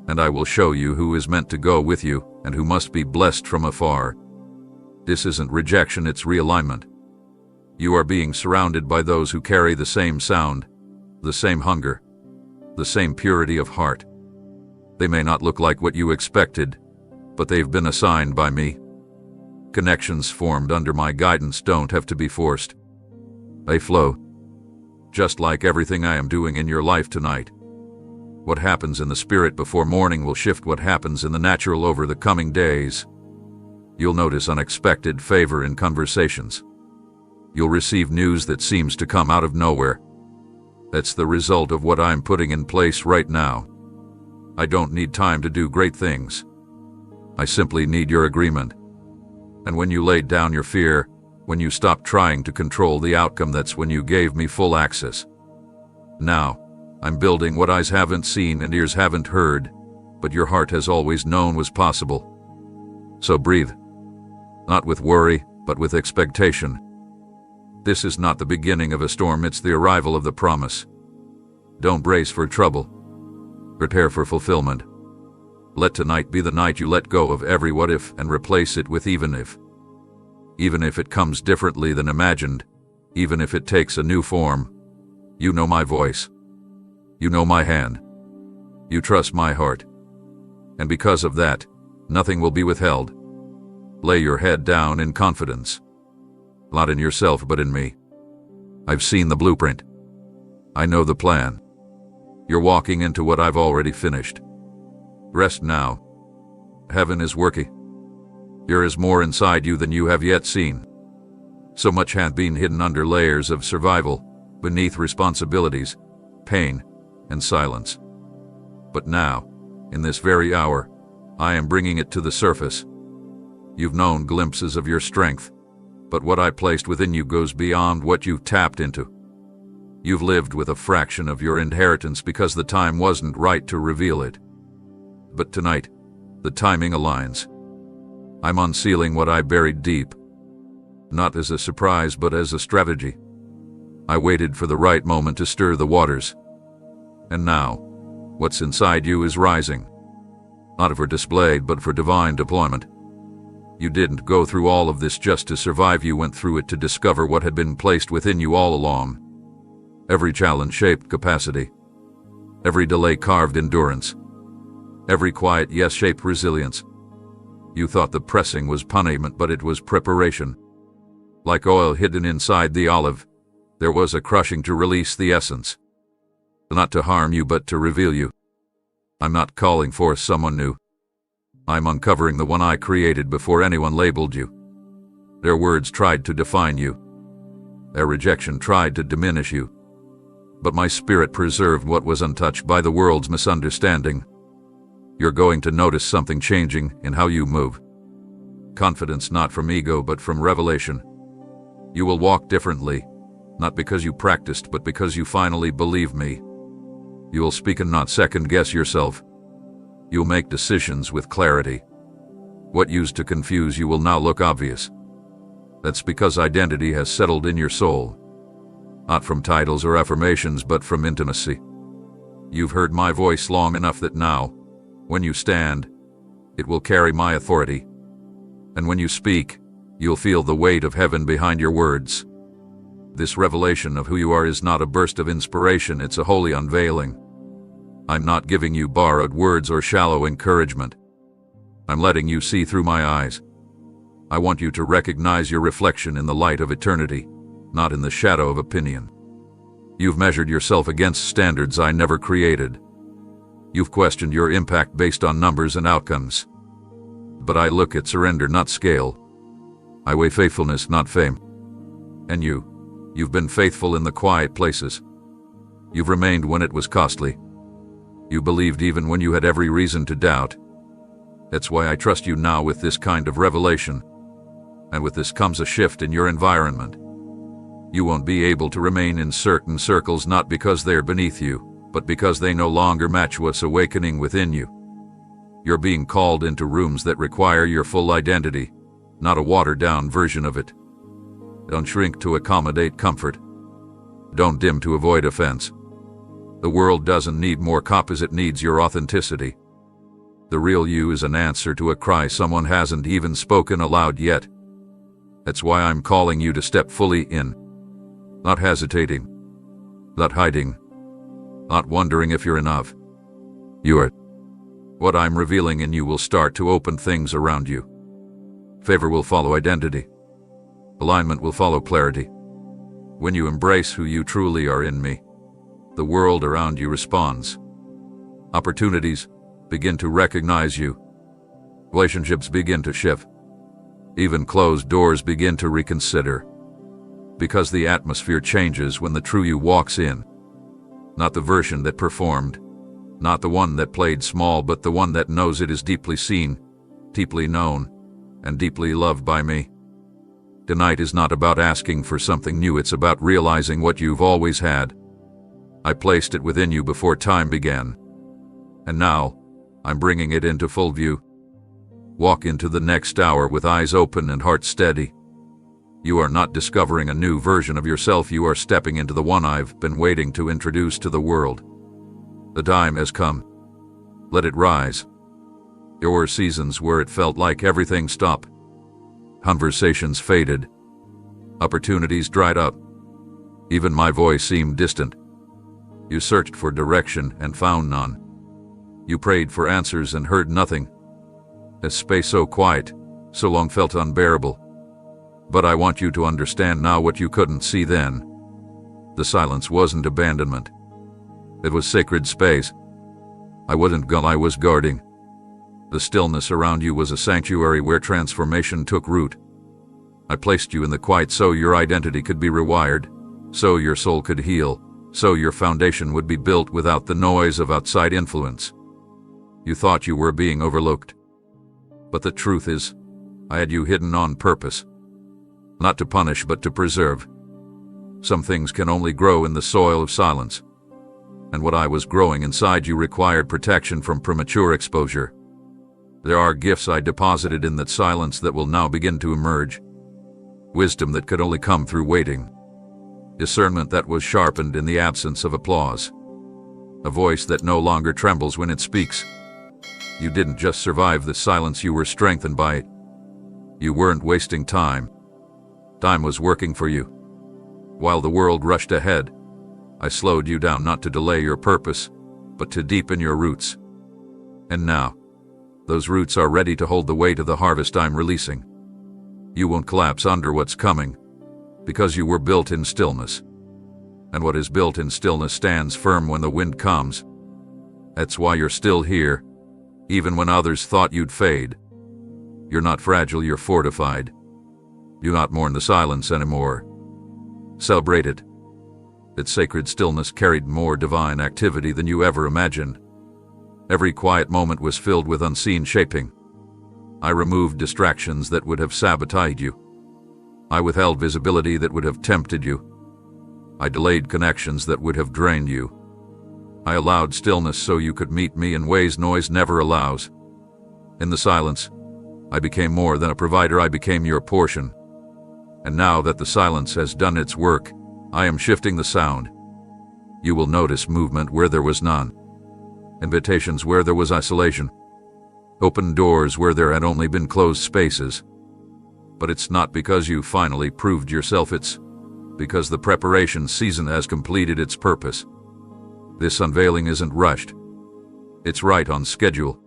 A: And I will show you who is meant to go with you and who must be blessed from afar. This isn't rejection, it's realignment. You are being surrounded by those who carry the same sound, the same hunger, the same purity of heart. They may not look like what you expected, but they've been assigned by me. Connections formed under my guidance don't have to be forced. They flow. Just like everything I am doing in your life tonight. What happens in the spirit before morning will shift what happens in the natural over the coming days. You'll notice unexpected favor in conversations. You'll receive news that seems to come out of nowhere. That's the result of what I'm putting in place right now. I don't need time to do great things. I simply need your agreement. And when you laid down your fear, when you stopped trying to control the outcome, that's when you gave me full access. Now, I'm building what eyes haven't seen and ears haven't heard, but your heart has always known was possible. So breathe. Not with worry, but with expectation. This is not the beginning of a storm, it's the arrival of the promise. Don't brace for trouble. Prepare for fulfillment. Let tonight be the night you let go of every what if and replace it with even if. Even if it comes differently than imagined, even if it takes a new form. You know my voice. You know my hand. You trust my heart. And because of that, nothing will be withheld. Lay your head down in confidence. Not in yourself, but in me. I've seen the blueprint. I know the plan. You're walking into what I've already finished. Rest now. Heaven is working. There is more inside you than you have yet seen. So much had been hidden under layers of survival, beneath responsibilities, pain, and silence. But now, in this very hour, I am bringing it to the surface. You've known glimpses of your strength, but what I placed within you goes beyond what you've tapped into. You've lived with a fraction of your inheritance because the time wasn't right to reveal it. But tonight, the timing aligns. I'm unsealing what I buried deep. Not as a surprise, but as a strategy. I waited for the right moment to stir the waters. And now, what's inside you is rising. Not for display, but for divine deployment. You didn't go through all of this just to survive, you went through it to discover what had been placed within you all along. Every challenge shaped capacity. Every delay carved endurance. Every quiet yes shaped resilience. You thought the pressing was punishment, but it was preparation. Like oil hidden inside the olive, there was a crushing to release the essence. Not to harm you, but to reveal you. I'm not calling forth someone new. I'm uncovering the one I created before anyone labeled you. Their words tried to define you. Their rejection tried to diminish you. But my spirit preserved what was untouched by the world's misunderstanding. You're going to notice something changing in how you move. Confidence not from ego, but from revelation. You will walk differently, not because you practiced, but because you finally believe me. You will speak and not second-guess yourself. You'll make decisions with clarity. What used to confuse you will now look obvious. That's because identity has settled in your soul. Not from titles or affirmations, but from intimacy. You've heard my voice long enough that now, when you stand, it will carry my authority. And when you speak, you'll feel the weight of heaven behind your words. This revelation of who you are is not a burst of inspiration, it's a holy unveiling. I'm not giving you borrowed words or shallow encouragement. I'm letting you see through my eyes. I want you to recognize your reflection in the light of eternity, not in the shadow of opinion. You've measured yourself against standards I never created. You've questioned your impact based on numbers and outcomes. But I look at surrender, not scale. I weigh faithfulness, not fame. And you You've been faithful in the quiet places. You've remained when it was costly. You believed even when you had every reason to doubt. That's why I trust you now with this kind of revelation. And with this comes a shift in your environment. You won't be able to remain in certain circles not because they're beneath you, but because they no longer match what's awakening within you. You're being called into rooms that require your full identity, not a watered-down version of it. Don't shrink to accommodate comfort. Don't dim to avoid offense. The world doesn't need more copies, it needs your authenticity. The real you is an answer to a cry someone hasn't even spoken aloud yet. That's why I'm calling you to step fully in. Not hesitating. Not hiding. Not wondering if you're enough. You are. What I'm revealing in you will start to open things around you. Favor will follow identity. Alignment will follow clarity. When you embrace who you truly are in me, the world around you responds. Opportunities begin to recognize you. Relationships begin to shift. Even closed doors begin to reconsider. Because the atmosphere changes when the true you walks in. Not the version that performed. Not the one that played small, but the one that knows it is deeply seen, deeply known, and deeply loved by me. Tonight is not about asking for something new, it's about realizing what you've always had. I placed it within you before time began. And now, I'm bringing it into full view. Walk into the next hour with eyes open and heart steady. You are not discovering a new version of yourself, you are stepping into the one I've been waiting to introduce to the world. The time has come. Let it rise. There were seasons where it felt like everything stopped. Conversations faded. Opportunities dried up. Even my voice seemed distant. You searched for direction and found none. You prayed for answers and heard nothing. A space so quiet, so long felt unbearable. But I want you to understand now what you couldn't see then. The silence wasn't abandonment. It was sacred space. I was guarding. The stillness around you was a sanctuary where transformation took root. I placed you in the quiet so your identity could be rewired, so your soul could heal, so your foundation would be built without the noise of outside influence. You thought you were being overlooked. But the truth is, I had you hidden on purpose. Not to punish, but to preserve. Some things can only grow in the soil of silence. And what I was growing inside you required protection from premature exposure. There are gifts I deposited in that silence that will now begin to emerge. Wisdom that could only come through waiting. Discernment that was sharpened in the absence of applause. A voice that no longer trembles when it speaks. You didn't just survive the silence, you were strengthened by it. You weren't wasting time. Time was working for you. While the world rushed ahead, I slowed you down not to delay your purpose, but to deepen your roots. And now, those roots are ready to hold the weight of the harvest I'm releasing. You won't collapse under what's coming, because you were built in stillness. And what is built in stillness stands firm when the wind comes. That's why you're still here, even when others thought you'd fade. You're not fragile, you're fortified. Do not mourn the silence anymore. Celebrate it. Its sacred stillness carried more divine activity than you ever imagined. Every quiet moment was filled with unseen shaping. I removed distractions that would have sabotaged you. I withheld visibility that would have tempted you. I delayed connections that would have drained you. I allowed stillness so you could meet me in ways noise never allows. In the silence, I became more than a provider, I became your portion. And now that the silence has done its work, I am shifting the sound. You will notice movement where there was none. Invitations where there was isolation. Open doors where there had only been closed spaces. But it's not because you finally proved yourself, it's because the preparation season has completed its purpose. This unveiling isn't rushed. It's right on schedule.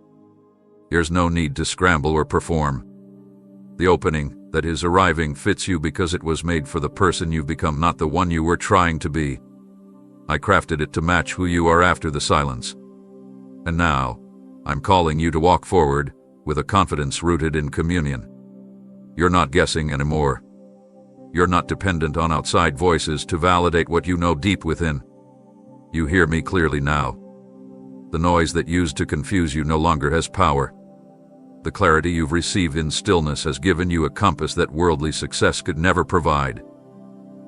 A: There's no need to scramble or perform. The opening that is arriving fits you because it was made for the person you've become, not the one you were trying to be. I crafted it to match who you are after the silence. And now, I'm calling you to walk forward with a confidence rooted in communion. You're not guessing anymore. You're not dependent on outside voices to validate what you know deep within. You hear me clearly now. The noise that used to confuse you no longer has power. The clarity you've received in stillness has given you a compass that worldly success could never provide.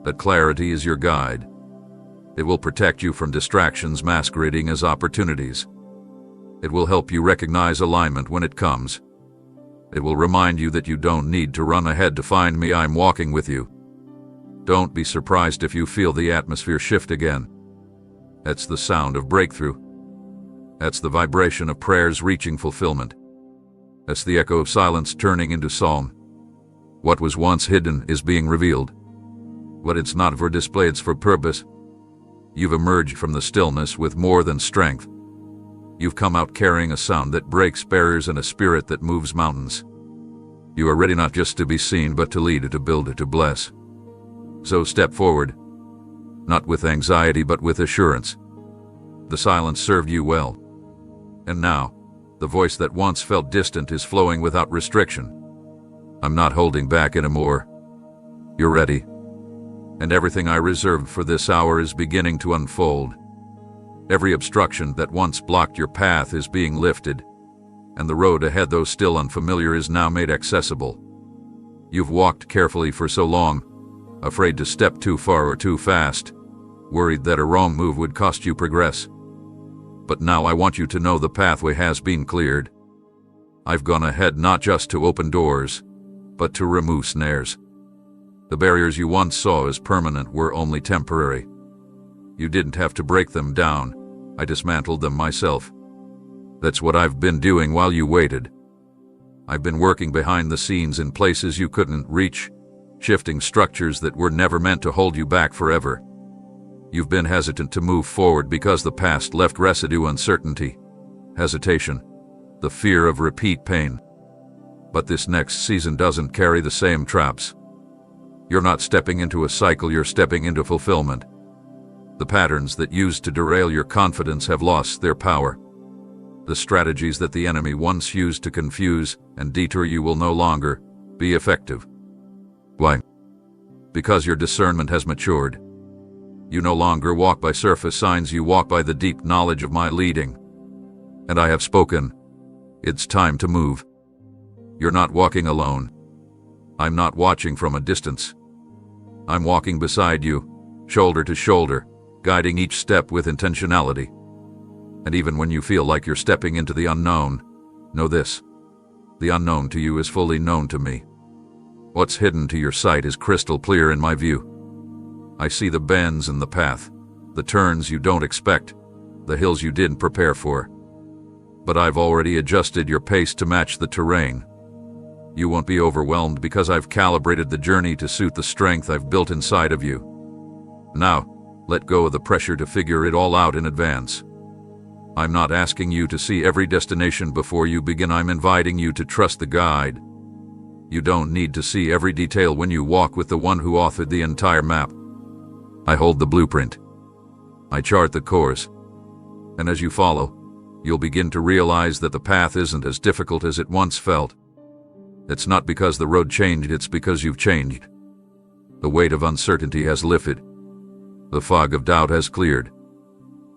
A: That clarity is your guide. It will protect you from distractions masquerading as opportunities. It will help you recognize alignment when it comes. It will remind you that you don't need to run ahead to find me. I'm walking with you. Don't be surprised if you feel the atmosphere shift again. That's the sound of breakthrough. That's the vibration of prayers reaching fulfillment. That's the echo of silence turning into song. What was once hidden is being revealed. But it's not for display, it's for purpose. You've emerged from the stillness with more than strength. You've come out carrying a sound that breaks barriers and a spirit that moves mountains. You are ready not just to be seen, but to lead, to build, to bless. So step forward, not with anxiety, but with assurance. The silence served you well. And now, the voice that once felt distant is flowing without restriction. I'm not holding back anymore. You're ready. And everything I reserved for this hour is beginning to unfold. Every obstruction that once blocked your path is being lifted, and the road ahead, though still unfamiliar, is now made accessible. You've walked carefully for so long, afraid to step too far or too fast, worried that a wrong move would cost you progress. But now I want you to know the pathway has been cleared. I've gone ahead not just to open doors, but to remove snares. The barriers you once saw as permanent were only temporary. You didn't have to break them down. I dismantled them myself. That's what I've been doing while you waited. I've been working behind the scenes in places you couldn't reach, shifting structures that were never meant to hold you back forever. You've been hesitant to move forward because the past left residue, uncertainty, hesitation, the fear of repeat pain. But this next season doesn't carry the same traps. You're not stepping into a cycle, you're stepping into fulfillment. The patterns that used to derail your confidence have lost their power. The strategies that the enemy once used to confuse and detour you will no longer be effective. Why? Because your discernment has matured. You no longer walk by surface signs, you walk by the deep knowledge of my leading. And I have spoken. It's time to move. You're not walking alone. I'm not watching from a distance. I'm walking beside you, shoulder to shoulder, guiding each step with intentionality. And even when you feel like you're stepping into the unknown, know this: the unknown to you is fully known to me. What's hidden to your sight is crystal clear in my view. I see the bends in the path, the turns you don't expect, the hills you didn't prepare for. But I've already adjusted your pace to match the terrain. You won't be overwhelmed because I've calibrated the journey to suit the strength I've built inside of you. Now, let go of the pressure to figure it all out in advance. I'm not asking you to see every destination before you begin. I'm inviting you to trust the guide. You don't need to see every detail when you walk with the one who authored the entire map. I hold the blueprint. I chart the course. And as you follow, you'll begin to realize that the path isn't as difficult as it once felt. It's not because the road changed, it's because you've changed. The weight of uncertainty has lifted. The fog of doubt has cleared.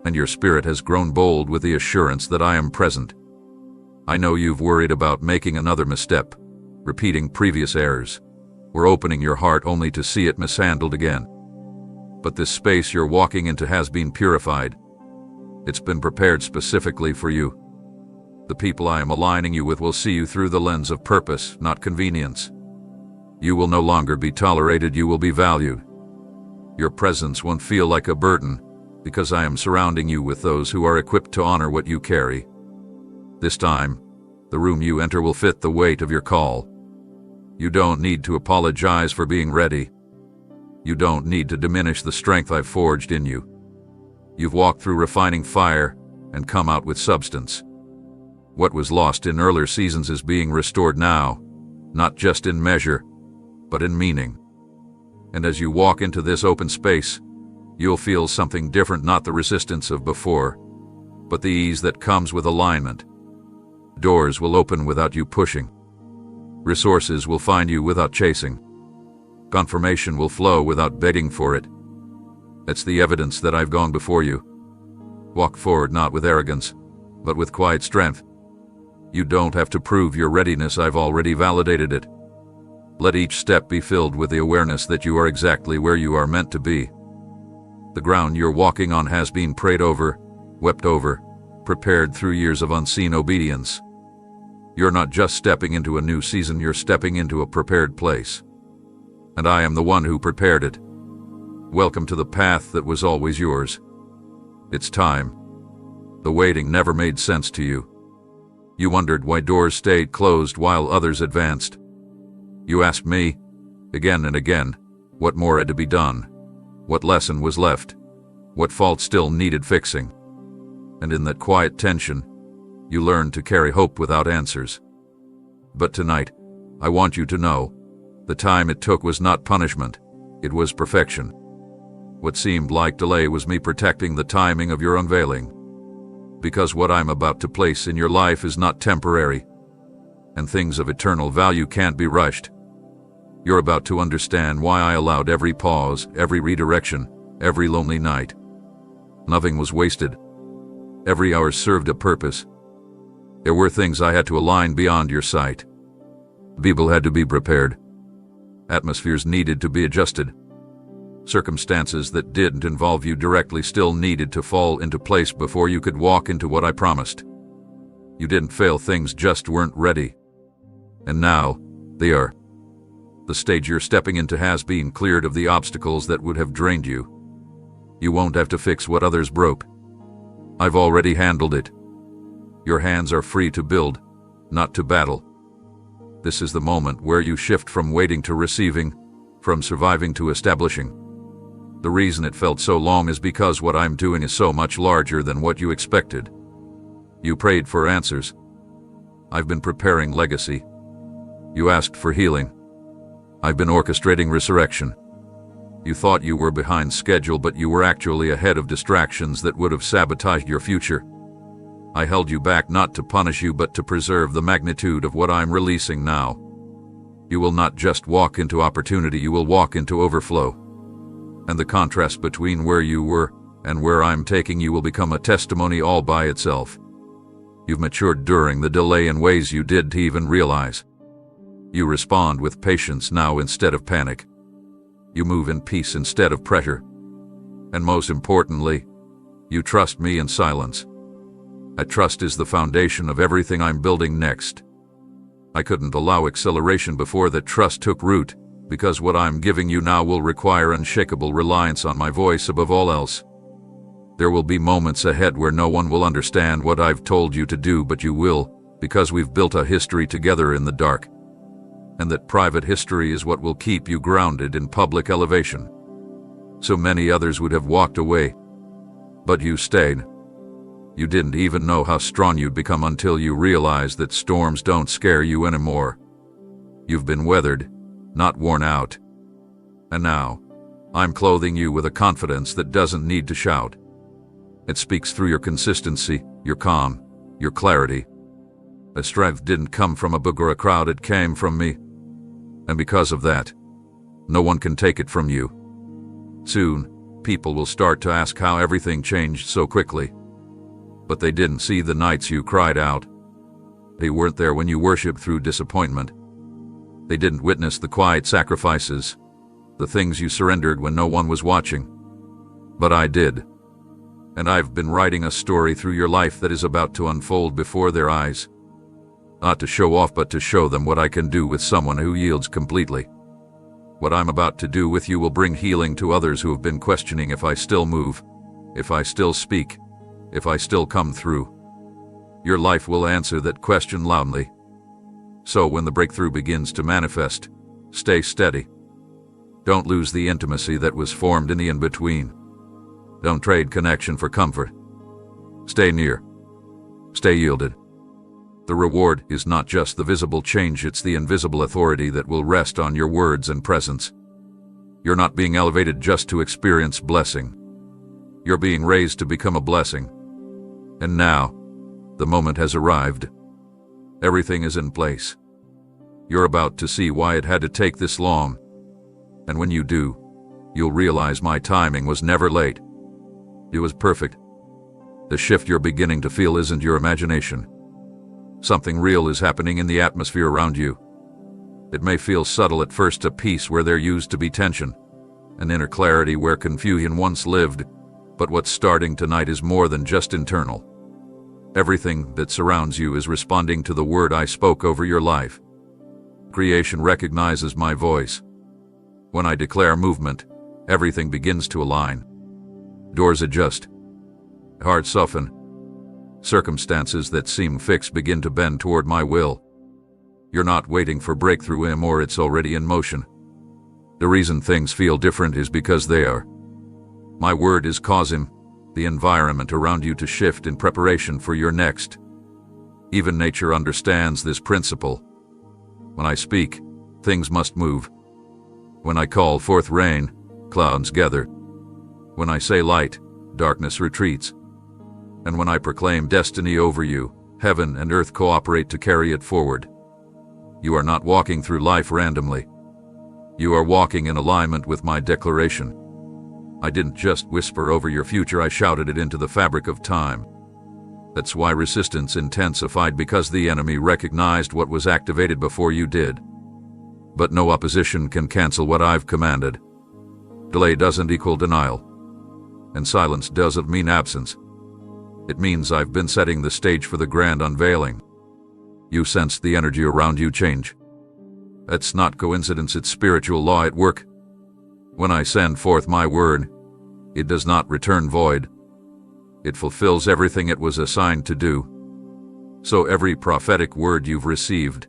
A: And your spirit has grown bold with the assurance that I am present. I know you've worried about making another misstep, repeating previous errors, or opening your heart only to see it mishandled again. But this space you're walking into has been purified. It's been prepared specifically for you. The people I am aligning you with will see you through the lens of purpose, not convenience. You will no longer be tolerated, you will be valued. Your presence won't feel like a burden, because I am surrounding you with those who are equipped to honor what you carry. This time, the room you enter will fit the weight of your call. You don't need to apologize for being ready. You don't need to diminish the strength I've forged in you. You've walked through refining fire and come out with substance. What was lost in earlier seasons is being restored now, not just in measure, but in meaning. And as you walk into this open space, you'll feel something different, not the resistance of before, but the ease that comes with alignment. Doors will open without you pushing. Resources will find you without chasing. Confirmation will flow without begging for it. It's the evidence that I've gone before you. Walk forward not with arrogance, but with quiet strength. You don't have to prove your readiness, I've already validated it. Let each step be filled with the awareness that you are exactly where you are meant to be. The ground you're walking on has been prayed over, wept over, prepared through years of unseen obedience. You're not just stepping into a new season, you're stepping into a prepared place. And I am the one who prepared it. Welcome to the path that was always yours. It's time. The waiting never made sense to you. You wondered why doors stayed closed while others advanced. You asked me, again and again, what more had to be done, what lesson was left, what fault still needed fixing. And in that quiet tension, you learned to carry hope without answers. But tonight, I want you to know, the time it took was not punishment, it was perfection. What seemed like delay was me protecting the timing of your unveiling. Because what I'm about to place in your life is not temporary, and things of eternal value can't be rushed. You're about to understand why I allowed every pause, every redirection, every lonely night. Nothing was wasted. Every hour served a purpose. There were things I had to align beyond your sight. People had to be prepared. Atmospheres needed to be adjusted. Circumstances that didn't involve you directly still needed to fall into place before you could walk into what I promised. You didn't fail, things just weren't ready. And now, they are. The stage you're stepping into has been cleared of the obstacles that would have drained you. You won't have to fix what others broke. I've already handled it. Your hands are free to build, not to battle. This is the moment where you shift from waiting to receiving, from surviving to establishing. The reason it felt so long is because what I'm doing is so much larger than what you expected. You prayed for answers. I've been preparing legacy. You asked for healing. I've been orchestrating resurrection. You thought you were behind schedule, but you were actually ahead of distractions that would have sabotaged your future. I held you back not to punish you, but to preserve the magnitude of what I'm releasing now. You will not just walk into opportunity, you will walk into overflow. And the contrast between where you were and where I'm taking you will become a testimony all by itself. You've matured during the delay in ways you didn't even realize. You respond with patience now instead of panic. You move in peace instead of pressure. And most importantly, you trust me in silence. That trust is the foundation of everything I'm building next. I couldn't allow acceleration before that trust took root, because what I'm giving you now will require unshakable reliance on my voice above all else. There will be moments ahead where no one will understand what I've told you to do, but you will, because we've built a history together in the dark. And that private history is what will keep you grounded in public elevation. So many others would have walked away, but you stayed. You didn't even know how strong you'd become until you realized that storms don't scare you anymore. You've been weathered, not worn out. And now, I'm clothing you with a confidence that doesn't need to shout. It speaks through your consistency, your calm, your clarity. The strength didn't come from a book or a crowd, it came from me. And because of that, no one can take it from you. Soon, people will start to ask how everything changed so quickly. But they didn't see the nights you cried out. They weren't there when you worshiped through disappointment. They didn't witness the quiet sacrifices, the things you surrendered when no one was watching. But I did. And I've been writing a story through your life that is about to unfold before their eyes. Not to show off, but to show them what I can do with someone who yields completely. What I'm about to do with you will bring healing to others who have been questioning if I still move, if I still speak, if I still come through. Your life will answer that question loudly. So when the breakthrough begins to manifest, stay steady. Don't lose the intimacy that was formed in the in-between. Don't trade connection for comfort. Stay near. Stay yielded. The reward is not just the visible change, it's the invisible authority that will rest on your words and presence. You're not being elevated just to experience blessing. You're being raised to become a blessing. And now, the moment has arrived. Everything is in place. You're about to see why it had to take this long. And when you do, you'll realize my timing was never late. It was perfect. The shift you're beginning to feel isn't your imagination. Something real is happening in the atmosphere around you. It may feel subtle at first, a peace where there used to be tension, an inner clarity where confusion once lived, but what's starting tonight is more than just internal. Everything that surrounds you is responding to the word I spoke over your life. Creation recognizes my voice. When I declare movement, everything begins to align. Doors adjust. Hearts soften. Circumstances that seem fixed begin to bend toward my will. You're not waiting for breakthrough or it's already in motion. The reason things feel different is because they are. My word is causing the environment around you to shift in preparation for your next. Even nature understands this principle. When I speak, things must move. When I call forth rain, clouds gather. When I say light, darkness retreats. And when I proclaim destiny over you, heaven and earth cooperate to carry it forward. You are not walking through life randomly. You are walking in alignment with my declaration. I didn't just whisper over your future, I shouted it into the fabric of time. That's why resistance intensified, because the enemy recognized what was activated before you did. But no opposition can cancel what I've commanded. Delay doesn't equal denial. And silence doesn't mean absence. It means I've been setting the stage for the grand unveiling. You sensed the energy around you change. That's not coincidence, it's spiritual law at work. When I send forth my word, it does not return void. It fulfills everything it was assigned to do. So every prophetic word you've received,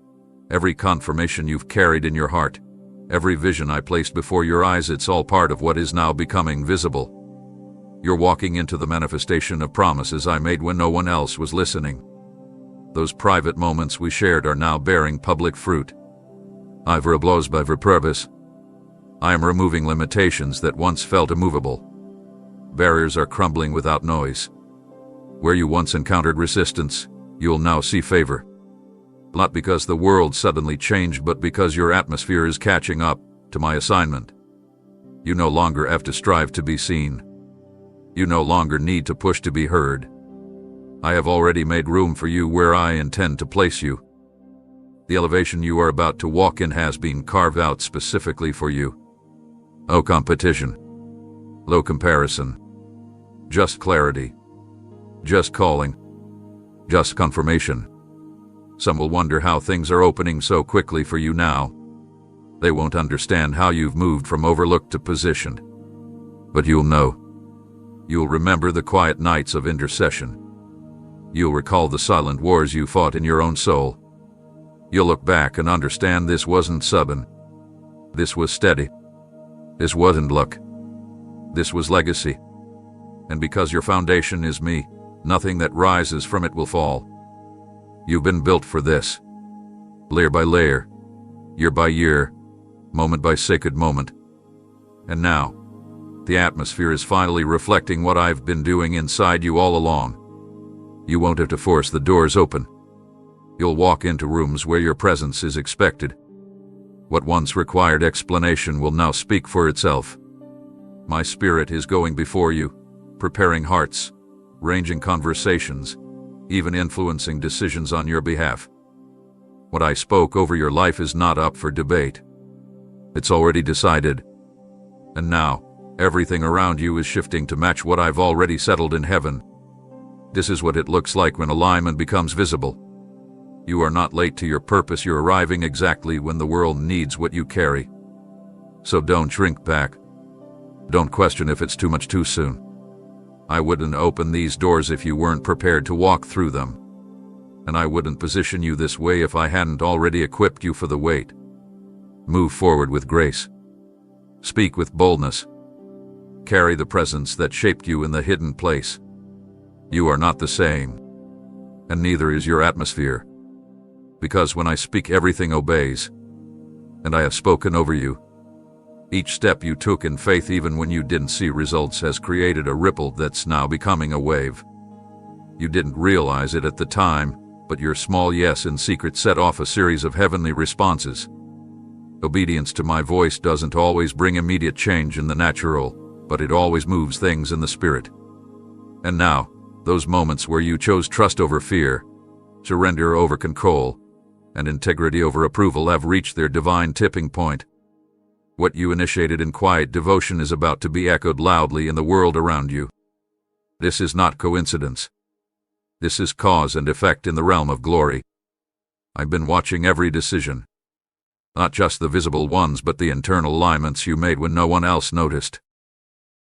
A: every confirmation you've carried in your heart, every vision I placed before your eyes, it's all part of what is now becoming visible. You're walking into the manifestation of promises I made when no one else was listening. Those private moments we shared are now bearing public fruit. I've reblosed by purpose. I am removing limitations that once felt immovable. Barriers are crumbling without noise. Where you once encountered resistance, you'll now see favor. Not because the world suddenly changed, but because your atmosphere is catching up to my assignment. You no longer have to strive to be seen. You no longer need to push to be heard. I have already made room for you where I intend to place you. The elevation you are about to walk in has been carved out specifically for you. No competition. No comparison. Just clarity. Just calling. Just confirmation. Some will wonder how things are opening so quickly for you now. They won't understand how you've moved from overlooked to positioned. But you'll know. You'll remember the quiet nights of intercession. You'll recall the silent wars you fought in your own soul. You'll look back and understand this wasn't sudden. This was steady. This wasn't luck. This was legacy. And because your foundation is me, nothing that rises from it will fall. You've been built for this. Layer by layer, year by year, moment by sacred moment. And now, the atmosphere is finally reflecting what I've been doing inside you all along. You won't have to force the doors open. You'll walk into rooms where your presence is expected. What once required explanation will now speak for itself. My spirit is going before you, preparing hearts, arranging conversations, even influencing decisions on your behalf. What I spoke over your life is not up for debate. It's already decided. And now, everything around you is shifting to match what I've already settled in heaven. This is what it looks like when alignment becomes visible. You are not late to your purpose, you're arriving exactly when the world needs what you carry. So don't shrink back. Don't question if it's too much too soon. I wouldn't open these doors if you weren't prepared to walk through them. And I wouldn't position you this way if I hadn't already equipped you for the wait. Move forward with grace. Speak with boldness. Carry the presence that shaped you in the hidden place. You are not the same. And neither is your atmosphere. Because when I speak, everything obeys. And I have spoken over you. Each step you took in faith, even when you didn't see results, has created a ripple that's now becoming a wave. You didn't realize it at the time, but your small yes in secret set off a series of heavenly responses. Obedience to my voice doesn't always bring immediate change in the natural, but it always moves things in the spirit. And now, those moments where you chose trust over fear, surrender over control, and integrity over approval have reached their divine tipping point. What you initiated in quiet devotion is about to be echoed loudly in the world around you. This is not coincidence. This is cause and effect in the realm of glory. I've been watching every decision. Not just the visible ones, but the internal alignments you made when no one else noticed.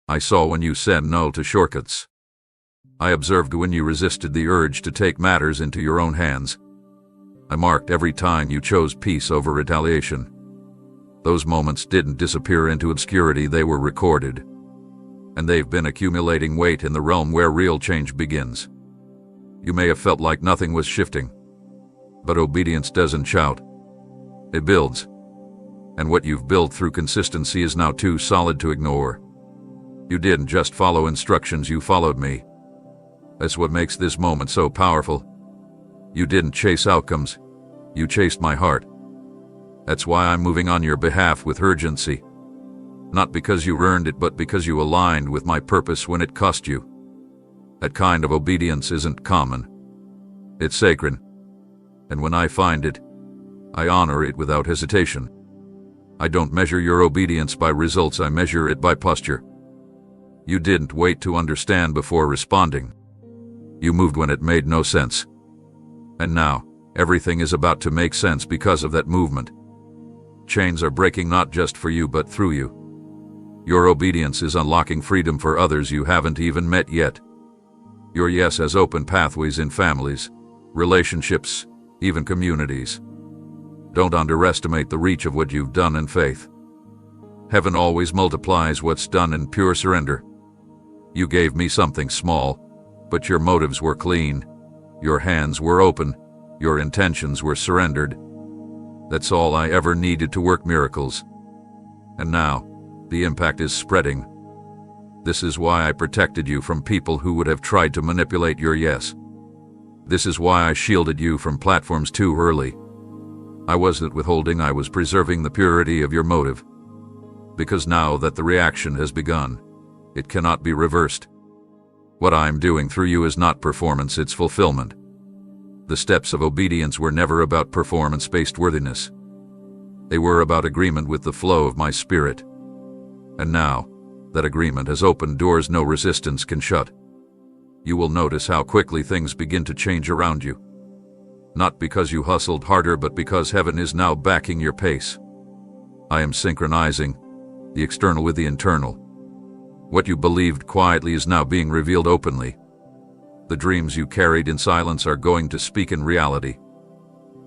A: I saw when you said no to shortcuts. I observed when you resisted the urge to take matters into your own hands. I marked every time you chose peace over retaliation. Those moments didn't disappear into obscurity, they were recorded. And they've been accumulating weight in the realm where real change begins. You may have felt like nothing was shifting. But obedience doesn't shout. It builds. And what you've built through consistency is now too solid to ignore. You didn't just follow instructions, you followed me. That's what makes this moment so powerful. You didn't chase outcomes. You chased my heart. That's why I'm moving on your behalf with urgency. Not because you earned it, but because you aligned with my purpose when it cost you. That kind of obedience isn't common. It's sacred. And when I find it, I honor it without hesitation. I don't measure your obedience by results, I measure it by posture. You didn't wait to understand before responding. You moved when it made no sense. And now, everything is about to make sense because of that movement. Chains are breaking not just for you but through you. Your obedience is unlocking freedom for others you haven't even met yet. Your yes has opened pathways in families, relationships, even communities. Don't underestimate the reach of what you've done in faith. Heaven always multiplies what's done in pure surrender. You gave me something small, but your motives were clean. Your hands were open. Your intentions were surrendered. That's all I ever needed to work miracles. And now, the impact is spreading. This is why I protected you from people who would have tried to manipulate your yes. This is why I shielded you from platforms too early. I wasn't withholding, I was preserving the purity of your motive. Because now that the reaction has begun, it cannot be reversed. What I'm doing through you is not performance, it's fulfillment. The steps of obedience were never about performance-based worthiness. They were about agreement with the flow of my spirit. And now, that agreement has opened doors no resistance can shut. You will notice how quickly things begin to change around you. Not because you hustled harder, but because heaven is now backing your pace. I am synchronizing the external with the internal. What you believed quietly is now being revealed openly. The dreams you carried in silence are going to speak in reality.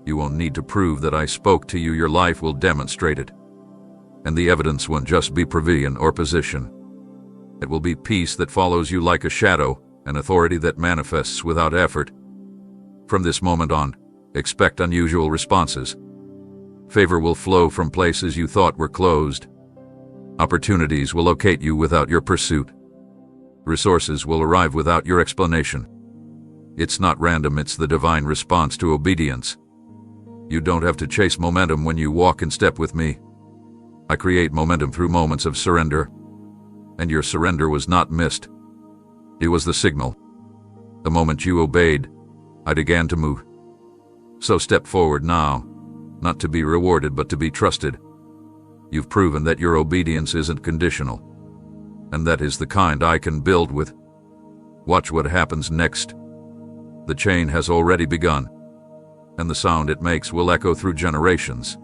A: You won't need to prove that I spoke to you, your life will demonstrate it. And the evidence won't just be provision or position. It will be peace that follows you like a shadow, an authority that manifests without effort. From this moment on, expect unusual responses. Favor will flow from places you thought were closed. Opportunities will locate you without your pursuit. Resources will arrive without your explanation. It's not random, it's the divine response to obedience. You don't have to chase momentum when you walk in step with me. I create momentum through moments of surrender. And your surrender was not missed. It was the signal. The moment you obeyed, I began to move. So step forward now, not to be rewarded but to be trusted. You've proven that your obedience isn't conditional. And that is the kind I can build with. Watch what happens next. The chain has already begun, and the sound it makes will echo through generations.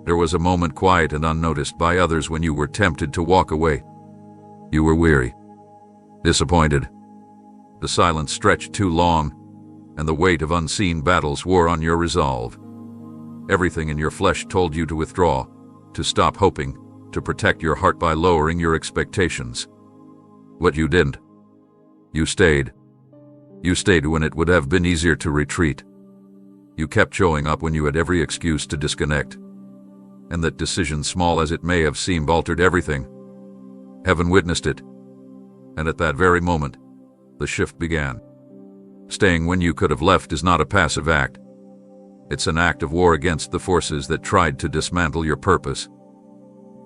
A: There was a moment quiet and unnoticed by others when you were tempted to walk away. You were weary, disappointed. The silence stretched too long, and the weight of unseen battles wore on your resolve. Everything in your flesh told you to withdraw, to stop hoping, to protect your heart by lowering your expectations. What you didn't. You stayed. You stayed when it would have been easier to retreat. You kept showing up when you had every excuse to disconnect. And that decision, small as it may have seemed, altered everything. Heaven witnessed it. And at that very moment, the shift began. Staying when you could have left is not a passive act. It's an act of war against the forces that tried to dismantle your purpose.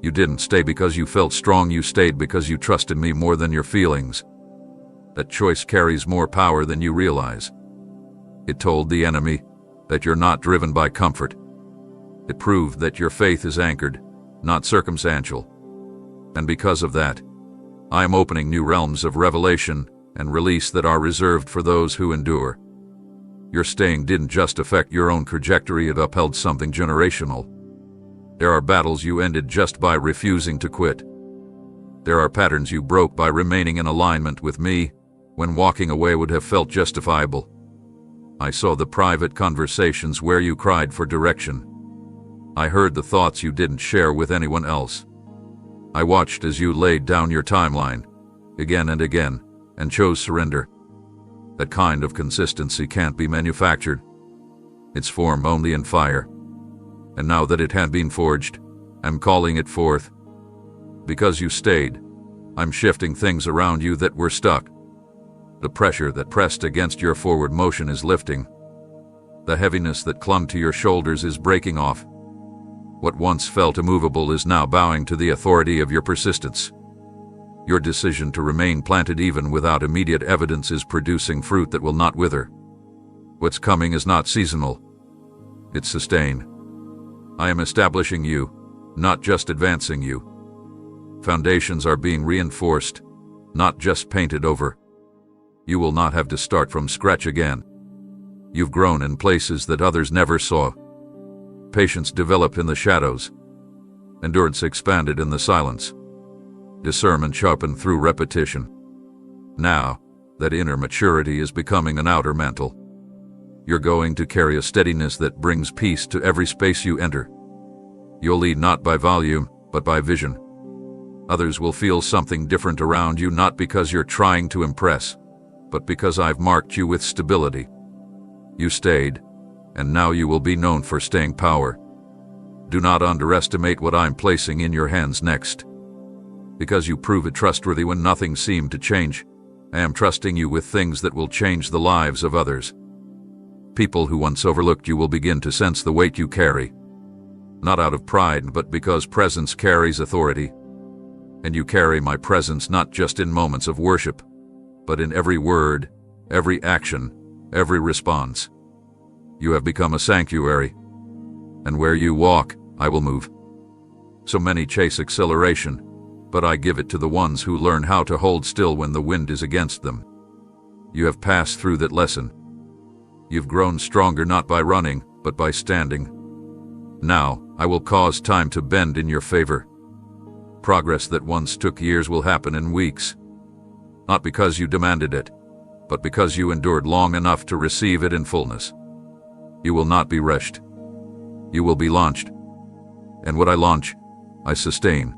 A: You didn't stay because you felt strong, you stayed because you trusted me more than your feelings. That choice carries more power than you realize. It told the enemy that you're not driven by comfort. It proved that your faith is anchored, not circumstantial. And because of that, I am opening new realms of revelation and release that are reserved for those who endure. Your staying didn't just affect your own trajectory, it upheld something generational. There are battles you ended just by refusing to quit. There are patterns you broke by remaining in alignment with me when walking away would have felt justifiable. I saw the private conversations where you cried for direction. I heard the thoughts you didn't share with anyone else. I watched as you laid down your timeline, again and again, and chose surrender. That kind of consistency can't be manufactured. It's formed only in fire. And now that it had been forged, I'm calling it forth. Because you stayed, I'm shifting things around you that were stuck. The pressure that pressed against your forward motion is lifting. The heaviness that clung to your shoulders is breaking off. What once felt immovable is now bowing to the authority of your persistence. Your decision to remain planted even without immediate evidence is producing fruit that will not wither. What's coming is not seasonal. It's sustained. I am establishing you, not just advancing you. Foundations are being reinforced, not just painted over. You will not have to start from scratch again. You've grown in places that others never saw. Patience developed in the shadows. Endurance expanded in the silence. Discernment sharpened through repetition. Now, that inner maturity is becoming an outer mantle. You're going to carry a steadiness that brings peace to every space you enter. You'll lead not by volume, but by vision. Others will feel something different around you, not because you're trying to impress, but because I've marked you with stability. You stayed, and now you will be known for staying power. Do not underestimate what I'm placing in your hands next. Because you prove it trustworthy when nothing seemed to change, I am trusting you with things that will change the lives of others. People who once overlooked you will begin to sense the weight you carry. Not out of pride, but because presence carries authority. And you carry my presence not just in moments of worship, but in every word, every action, every response. You have become a sanctuary. And where you walk, I will move. So many chase acceleration, but I give it to the ones who learn how to hold still when the wind is against them. You have passed through that lesson. You've grown stronger not by running, but by standing. Now, I will cause time to bend in your favor. Progress that once took years will happen in weeks. Not because you demanded it, but because you endured long enough to receive it in fullness. You will not be rushed. You will be launched. And what I launch, I sustain.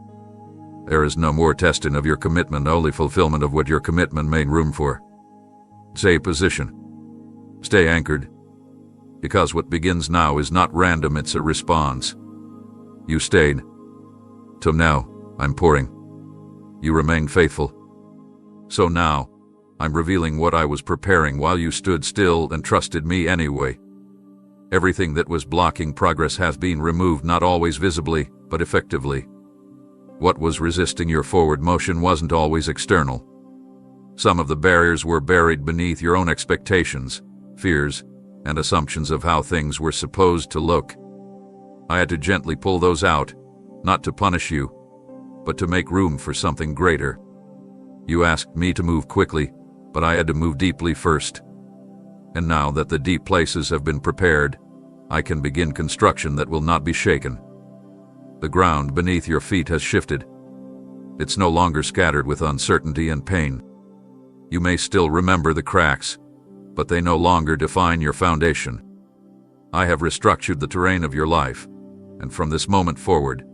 A: There is no more testing of your commitment, only fulfillment of what your commitment made room for. Stay position. Stay anchored. Because what begins now is not random, it's a response. You stayed. Till now, I'm pouring. You remained faithful. So now, I'm revealing what I was preparing while you stood still and trusted me anyway. Everything that was blocking progress has been removed, not always visibly, but effectively. What was resisting your forward motion wasn't always external. Some of the barriers were buried beneath your own expectations, fears, and assumptions of how things were supposed to look. I had to gently pull those out, not to punish you, but to make room for something greater. You asked me to move quickly, but I had to move deeply first. And now that the deep places have been prepared, I can begin construction that will not be shaken. The ground beneath your feet has shifted. It's no longer scattered with uncertainty and pain. You may still remember the cracks, but they no longer define your foundation. I have restructured the terrain of your life, and from this moment forward,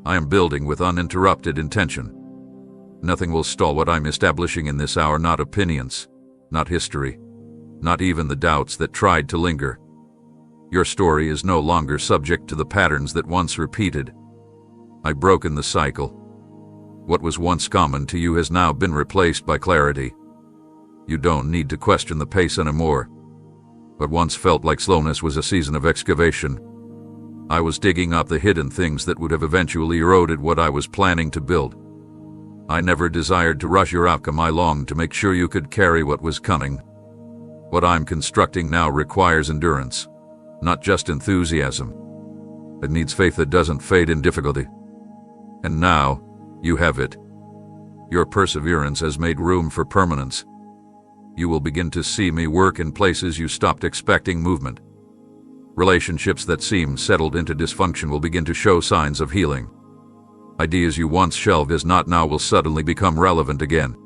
A: I am building with uninterrupted intention. Nothing will stall what I'm establishing in this hour, not opinions, not history, not even the doubts that tried to linger. Your story is no longer subject to the patterns that once repeated. I've broken the cycle. What was once common to you has now been replaced by clarity. You don't need to question the pace anymore. What once felt like slowness was a season of excavation. I was digging up the hidden things that would have eventually eroded what I was planning to build. I never desired to rush your outcome. I longed to make sure you could carry what was coming. What I'm constructing now requires endurance, not just enthusiasm. It needs faith that doesn't fade in difficulty. And now, you have it. Your perseverance has made room for permanence. You will begin to see me work in places you stopped expecting movement. Relationships that seemed settled into dysfunction will begin to show signs of healing. Ideas you once shelved as not now will suddenly become relevant again.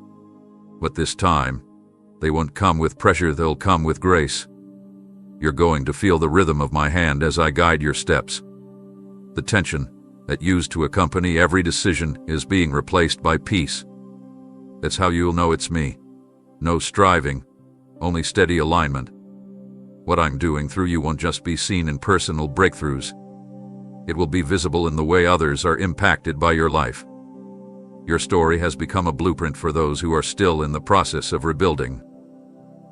A: But this time, they won't come with pressure, they'll come with grace. You're going to feel the rhythm of my hand as I guide your steps. The tension that used to accompany every decision is being replaced by peace. That's how you'll know it's me. No striving, only steady alignment. What I'm doing through you won't just be seen in personal breakthroughs. It will be visible in the way others are impacted by your life. Your story has become a blueprint for those who are still in the process of rebuilding.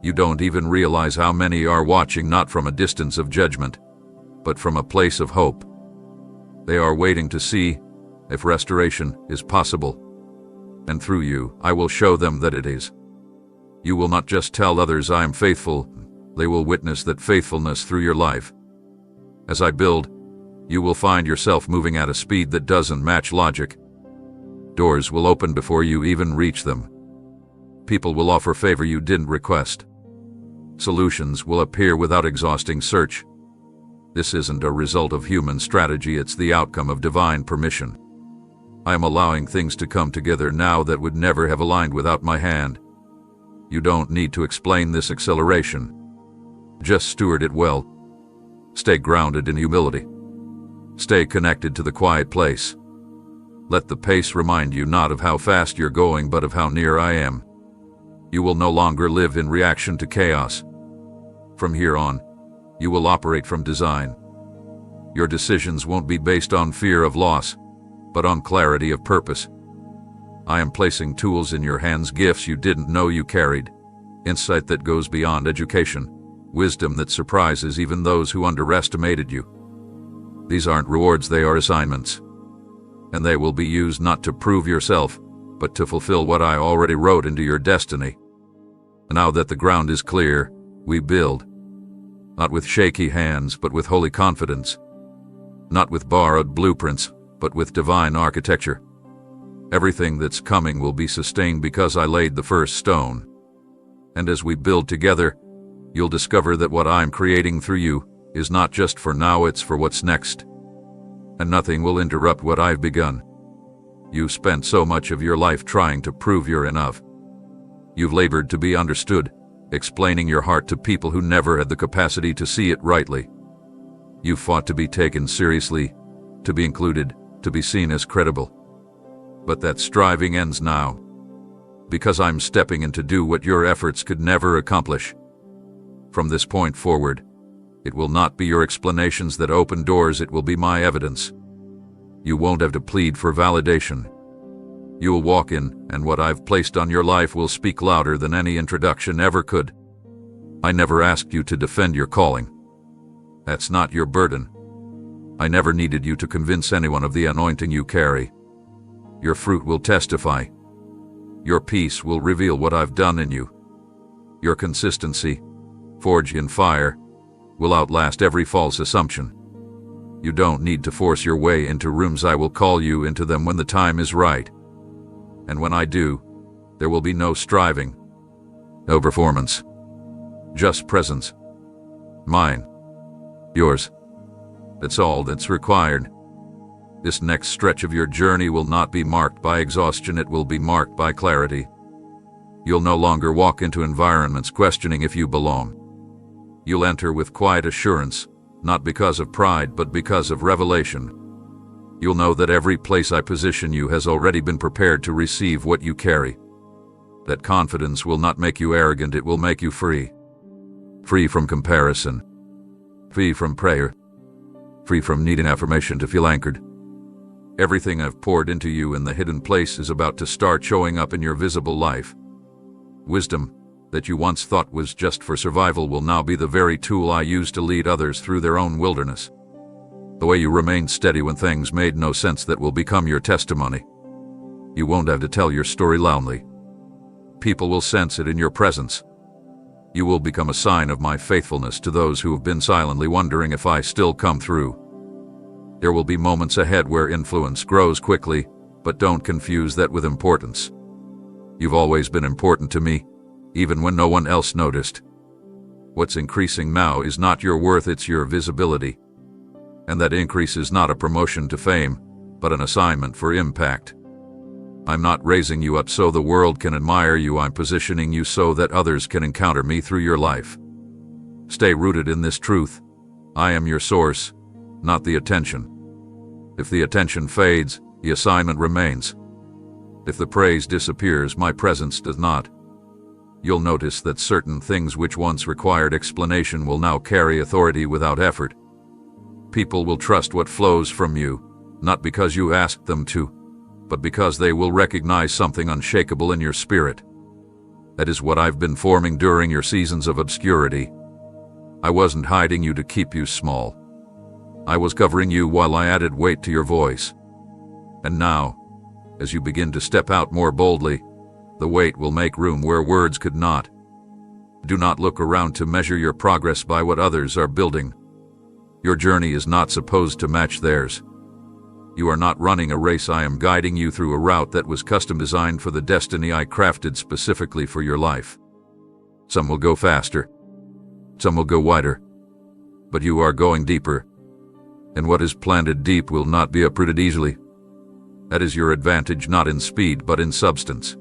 A: You don't even realize how many are watching not from a distance of judgment, but from a place of hope. They are waiting to see if restoration is possible. And through you, I will show them that it is. You will not just tell others I am faithful, they will witness that faithfulness through your life. As I build, you will find yourself moving at a speed that doesn't match logic. Doors will open before you even reach them. People will offer favor you didn't request. Solutions will appear without exhausting search. This isn't a result of human strategy, it's the outcome of divine permission. I am allowing things to come together now that would never have aligned without my hand. You don't need to explain this acceleration. Just steward it well. Stay grounded in humility. Stay connected to the quiet place. Let the pace remind you not of how fast you're going, but of how near I am. You will no longer live in reaction to chaos. From here on, you will operate from design. Your decisions won't be based on fear of loss, but on clarity of purpose. I am placing tools in your hands, gifts you didn't know you carried, insight that goes beyond education, wisdom that surprises even those who underestimated you. These aren't rewards, they are assignments. And they will be used not to prove yourself, but to fulfill what I already wrote into your destiny. Now that the ground is clear, we build. Not with shaky hands, but with holy confidence. Not with borrowed blueprints, but with divine architecture. Everything that's coming will be sustained because I laid the first stone. And as we build together, you'll discover that what I'm creating through you is not just for now, it's for what's next. And nothing will interrupt what I've begun. You've spent so much of your life trying to prove you're enough. You've labored to be understood, explaining your heart to people who never had the capacity to see it rightly. You've fought to be taken seriously, to be included, to be seen as credible. But that striving ends now, because I'm stepping in to do what your efforts could never accomplish. From this point forward, it will not be your explanations that open doors, it will be my evidence. You won't have to plead for validation. You will walk in, and what I've placed on your life will speak louder than any introduction ever could. I never asked you to defend your calling. That's not your burden. I never needed you to convince anyone of the anointing you carry. Your fruit will testify. Your peace will reveal what I've done in you. Your consistency, forged in fire, will outlast every false assumption. You don't need to force your way into rooms, I will call you into them when the time is right. And when I do, there will be no striving, no performance, just presence. Mine, yours. That's all that's required. This next stretch of your journey will not be marked by exhaustion, it will be marked by clarity. You'll no longer walk into environments questioning if you belong. You'll enter with quiet assurance, not because of pride, but because of revelation. You'll know that every place I position you has already been prepared to receive what you carry. That confidence will not make you arrogant, it will make you free. Free from comparison. Free from prayer. Free from needing affirmation to feel anchored. Everything I've poured into you in the hidden place is about to start showing up in your visible life. Wisdom that you once thought was just for survival will now be the very tool I use to lead others through their own wilderness. The way you remained steady when things made no sense that will become your testimony. You won't have to tell your story loudly. People will sense it in your presence. You will become a sign of my faithfulness to those who have been silently wondering if I still come through. There will be moments ahead where influence grows quickly, but don't confuse that with importance. You've always been important to me, even when no one else noticed. What's increasing now is not your worth, it's your visibility. And that increase is not a promotion to fame, but an assignment for impact. I'm not raising you up so the world can admire you, I'm positioning you so that others can encounter me through your life. Stay rooted in this truth. I am your source, not the attention. If the attention fades, the assignment remains. If the praise disappears, my presence does not. You'll notice that certain things which once required explanation will now carry authority without effort. People will trust what flows from you, not because you asked them to, but because they will recognize something unshakable in your spirit. That is what I've been forming during your seasons of obscurity. I wasn't hiding you to keep you small. I was covering you while I added weight to your voice. And now, as you begin to step out more boldly, the weight will make room where words could not. Do not look around to measure your progress by what others are building. Your journey is not supposed to match theirs. You are not running a race. I am guiding you through a route that was custom designed for the destiny I crafted specifically for your life. Some will go faster. Some will go wider. But you are going deeper. And what is planted deep will not be uprooted easily. That is your advantage, not in speed but in substance.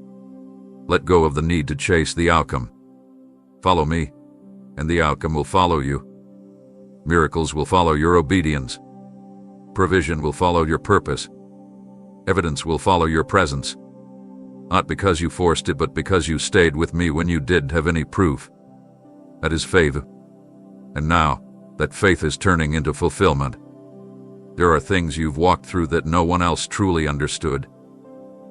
A: Let go of the need to chase the outcome. Follow me, and the outcome will follow you. Miracles will follow your obedience. Provision will follow your purpose. Evidence will follow your presence. Not because you forced it, but because you stayed with me when you didn't have any proof. That is faith. And now, that faith is turning into fulfillment. There are things you've walked through that no one else truly understood.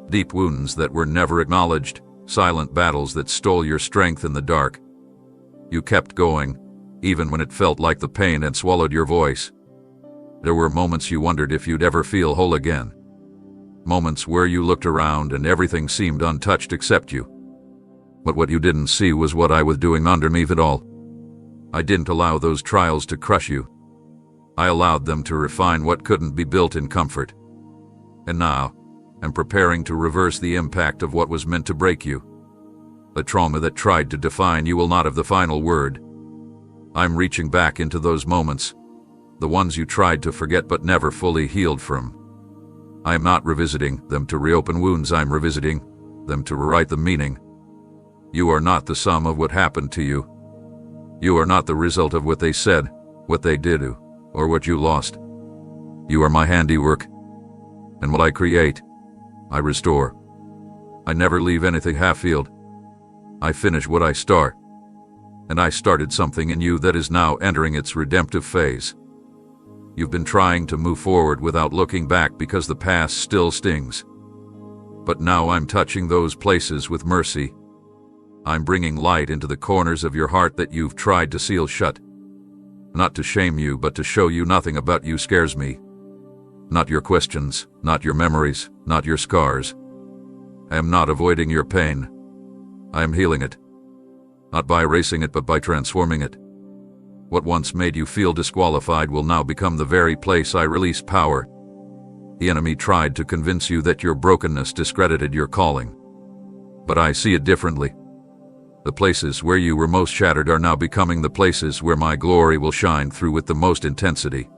A: Deep wounds that were never acknowledged, silent battles that stole your strength in the dark. You kept going, even when it felt like the pain had swallowed your voice. There were moments you wondered if you'd ever feel whole again. Moments where you looked around and everything seemed untouched except you. But what you didn't see was what I was doing underneath it all. I didn't allow those trials to crush you. I allowed them to refine what couldn't be built in comfort. And now, I'm preparing to reverse the impact of what was meant to break you. The trauma that tried to define you will not have the final word. I'm reaching back into those moments, the ones you tried to forget but never fully healed from. I am not revisiting them to reopen wounds, I'm revisiting them to rewrite the meaning. You are not the sum of what happened to you. You are not the result of what they said, what they did, or what you lost. You are my handiwork, and what I create, I restore. I never leave anything half-healed. I finish what I start. And I started something in you that is now entering its redemptive phase. You've been trying to move forward without looking back because the past still stings. But now I'm touching those places with mercy. I'm bringing light into the corners of your heart that you've tried to seal shut. Not to shame you, but to show you nothing about you scares me. Not your questions, not your memories, not your scars. I am not avoiding your pain. I am healing it. Not by erasing it, but by transforming it. What once made you feel disqualified will now become the very place I release power. The enemy tried to convince you that your brokenness discredited your calling. But I see it differently. The places where you were most shattered are now becoming the places where my glory will shine through with the most intensity.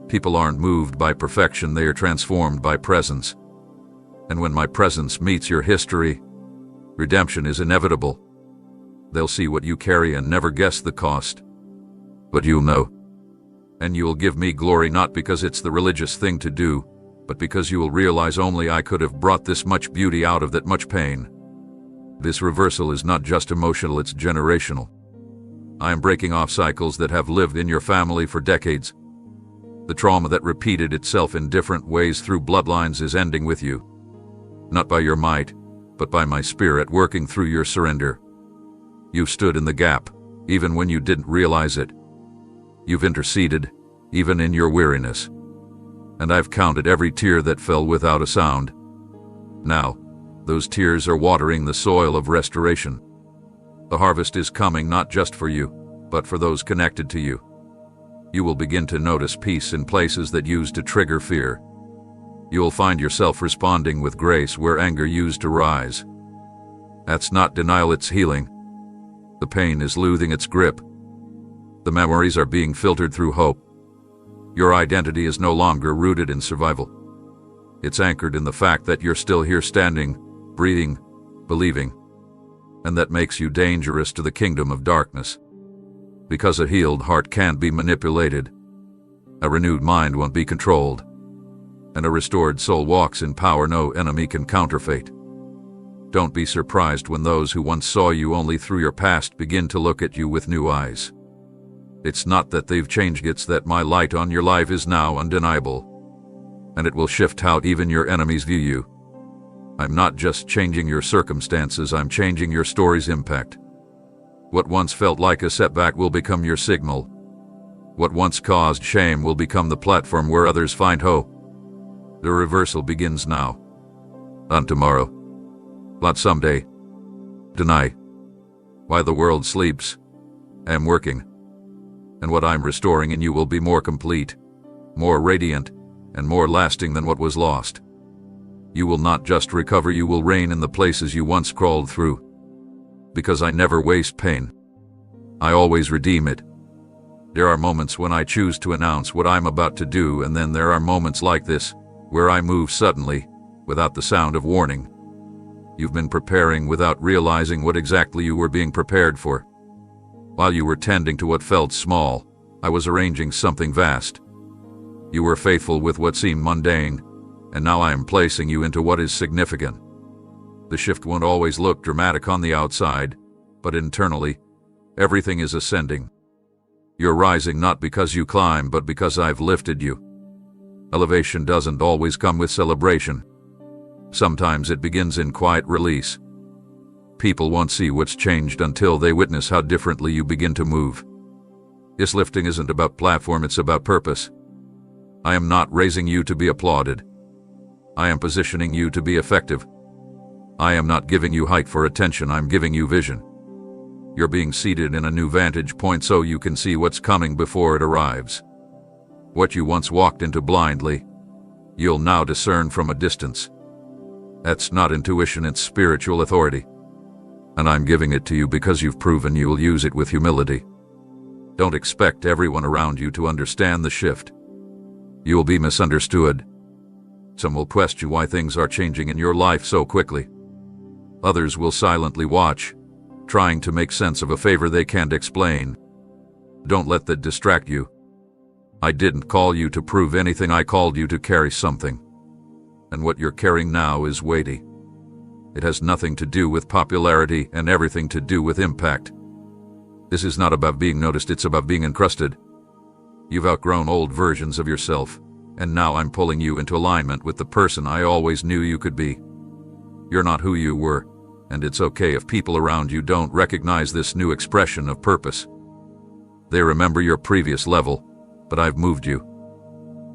A: People aren't moved by perfection, they are transformed by presence. And when my presence meets your history, redemption is inevitable. They'll see what you carry and never guess the cost. But you'll know. And you'll give me glory not because it's the religious thing to do, but because you will realize only I could have brought this much beauty out of that much pain. This reversal is not just emotional, it's generational. I am breaking off cycles that have lived in your family for decades. The trauma that repeated itself in different ways through bloodlines is ending with you. Not by your might, but by my spirit working through your surrender. You've stood in the gap, even when you didn't realize it. You've interceded, even in your weariness. And I've counted every tear that fell without a sound. Now, those tears are watering the soil of restoration. The harvest is coming not just for you, but for those connected to you. You will begin to notice peace in places that used to trigger fear. You will find yourself responding with grace where anger used to rise. That's not denial, it's healing. The pain is losing its grip. The memories are being filtered through hope. Your identity is no longer rooted in survival. It's anchored in the fact that you're still here standing, breathing, believing. And that makes you dangerous to the kingdom of darkness. Because a healed heart can't be manipulated. A renewed mind won't be controlled. And a restored soul walks in power no enemy can counterfeit. Don't be surprised when those who once saw you only through your past begin to look at you with new eyes. It's not that they've changed, it's that my light on your life is now undeniable. And it will shift how even your enemies view you. I'm not just changing your circumstances, I'm changing your story's impact. What once felt like a setback will become your signal. What once caused shame will become the platform where others find hope. The reversal begins now. Not tomorrow. Not someday. Tonight. While the world sleeps, I am working. And what I'm restoring in you will be more complete, more radiant, and more lasting than what was lost. You will not just recover, you will reign in the places you once crawled through. Because I never waste pain. I always redeem it. There are moments when I choose to announce what I'm about to do, and then there are moments like this, where I move suddenly, without the sound of warning. You've been preparing without realizing what exactly you were being prepared for. While you were tending to what felt small, I was arranging something vast. You were faithful with what seemed mundane, and now I am placing you into what is significant. The shift won't always look dramatic on the outside, but internally, everything is ascending. You're rising not because you climb, but because I've lifted you. Elevation doesn't always come with celebration. Sometimes it begins in quiet release. People won't see what's changed until they witness how differently you begin to move. This lifting isn't about platform, it's about purpose. I am not raising you to be applauded. I am positioning you to be effective. I am not giving you height for attention, I'm giving you vision. You're being seated in a new vantage point so you can see what's coming before it arrives. What you once walked into blindly, you'll now discern from a distance. That's not intuition, it's spiritual authority. And I'm giving it to you because you've proven you'll use it with humility. Don't expect everyone around you to understand the shift. You will be misunderstood. Some will question why things are changing in your life so quickly. Others will silently watch, trying to make sense of a favor they can't explain. Don't let that distract you. I didn't call you to prove anything, I called you to carry something. And what you're carrying now is weighty. It has nothing to do with popularity and everything to do with impact. This is not about being noticed, it's about being encrusted. You've outgrown old versions of yourself, and now I'm pulling you into alignment with the person I always knew you could be. You're not who you were, and it's okay if people around you don't recognize this new expression of purpose. They remember your previous level, but I've moved you.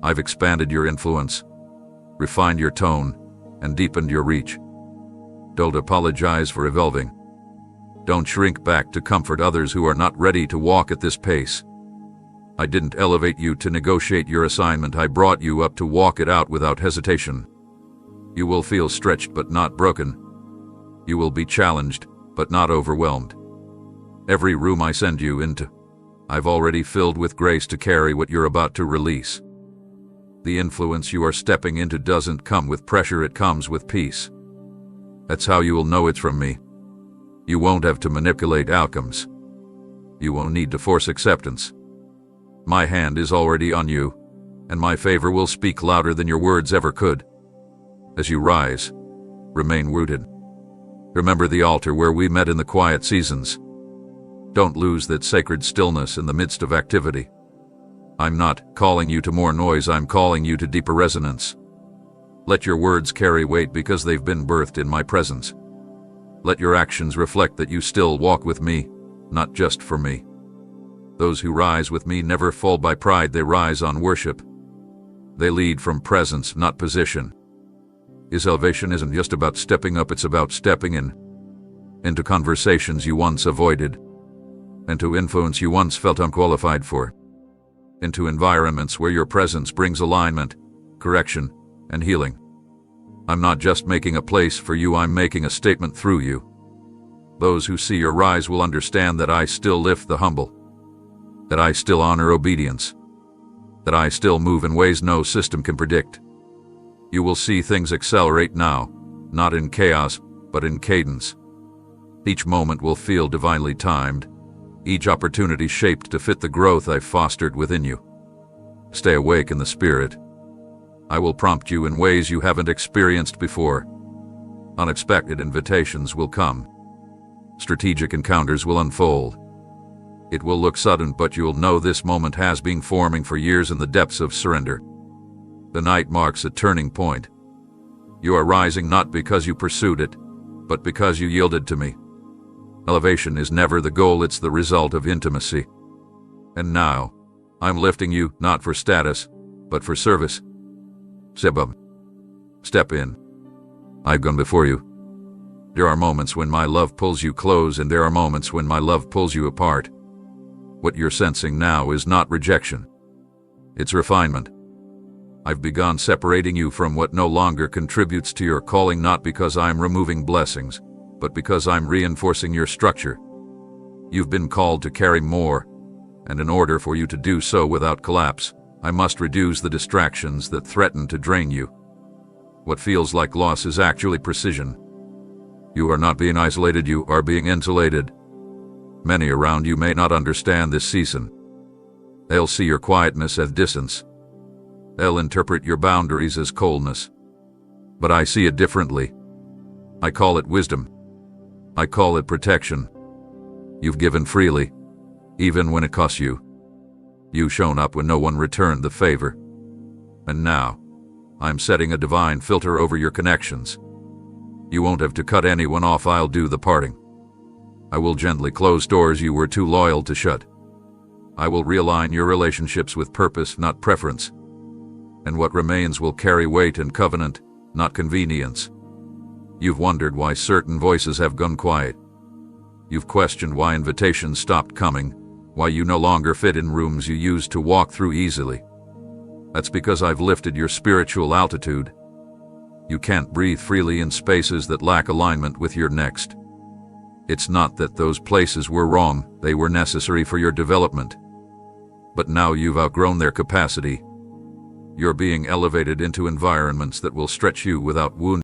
A: I've expanded your influence, refined your tone, and deepened your reach. Don't apologize for evolving. Don't shrink back to comfort others who are not ready to walk at this pace. I didn't elevate you to negotiate your assignment, I brought you up to walk it out without hesitation. You will feel stretched but not broken. You will be challenged but not overwhelmed. Every room I send you into, I've already filled with grace to carry what you're about to release. The influence you are stepping into doesn't come with pressure, it comes with peace. That's how you will know it's from me. You won't have to manipulate outcomes. You won't need to force acceptance. My hand is already on you, and my favor will speak louder than your words ever could. As you rise, remain rooted. Remember the altar where we met in the quiet seasons. Don't lose that sacred stillness in the midst of activity. I'm not calling you to more noise, I'm calling you to deeper resonance. Let your words carry weight because they've been birthed in my presence. Let your actions reflect that you still walk with me, not just for me. Those who rise with me never fall by pride, they rise on worship. They lead from presence, not position. His elevation isn't just about stepping up, it's about stepping into conversations you once avoided, into influence you once felt unqualified for, into environments where your presence brings alignment, correction, and healing. I'm not just making a place for you, I'm making a statement through you. Those who see your rise will understand that I still lift the humble, that I still honor obedience, that I still move in ways no system can predict. You will see things accelerate now, not in chaos, but in cadence. Each moment will feel divinely timed, each opportunity shaped to fit the growth I've fostered within you. Stay awake in the Spirit. I will prompt you in ways you haven't experienced before. Unexpected invitations will come. Strategic encounters will unfold. It will look sudden, but you'll know this moment has been forming for years in the depths of surrender. The night marks a turning point. You are rising not because you pursued it, but because you yielded to me. Elevation is never the goal, it's the result of intimacy. And now, I'm lifting you not for status, but for service. Sebum. Step in. I've gone before you. There are moments when my love pulls you close, and there are moments when my love pulls you apart. What you're sensing now is not rejection. It's refinement. I've begun separating you from what no longer contributes to your calling, not because I'm removing blessings, but because I'm reinforcing your structure. You've been called to carry more, and in order for you to do so without collapse, I must reduce the distractions that threaten to drain you. What feels like loss is actually precision. You are not being isolated, you are being insulated. Many around you may not understand this season. They'll see your quietness as distance. They'll interpret your boundaries as coldness. But I see it differently. I call it wisdom. I call it protection. You've given freely, even when it costs you. You've shown up when no one returned the favor. And now, I'm setting a divine filter over your connections. You won't have to cut anyone off, I'll do the parting. I will gently close doors you were too loyal to shut. I will realign your relationships with purpose, not preference. And what remains will carry weight and covenant, not convenience. You've wondered why certain voices have gone quiet. You've questioned why invitations stopped coming, why you no longer fit in rooms you used to walk through easily. That's because I've lifted your spiritual altitude. You can't breathe freely in spaces that lack alignment with your next. It's not that those places were wrong, they were necessary for your development. But now you've outgrown their capacity. You're being elevated into environments that will stretch you without wounding.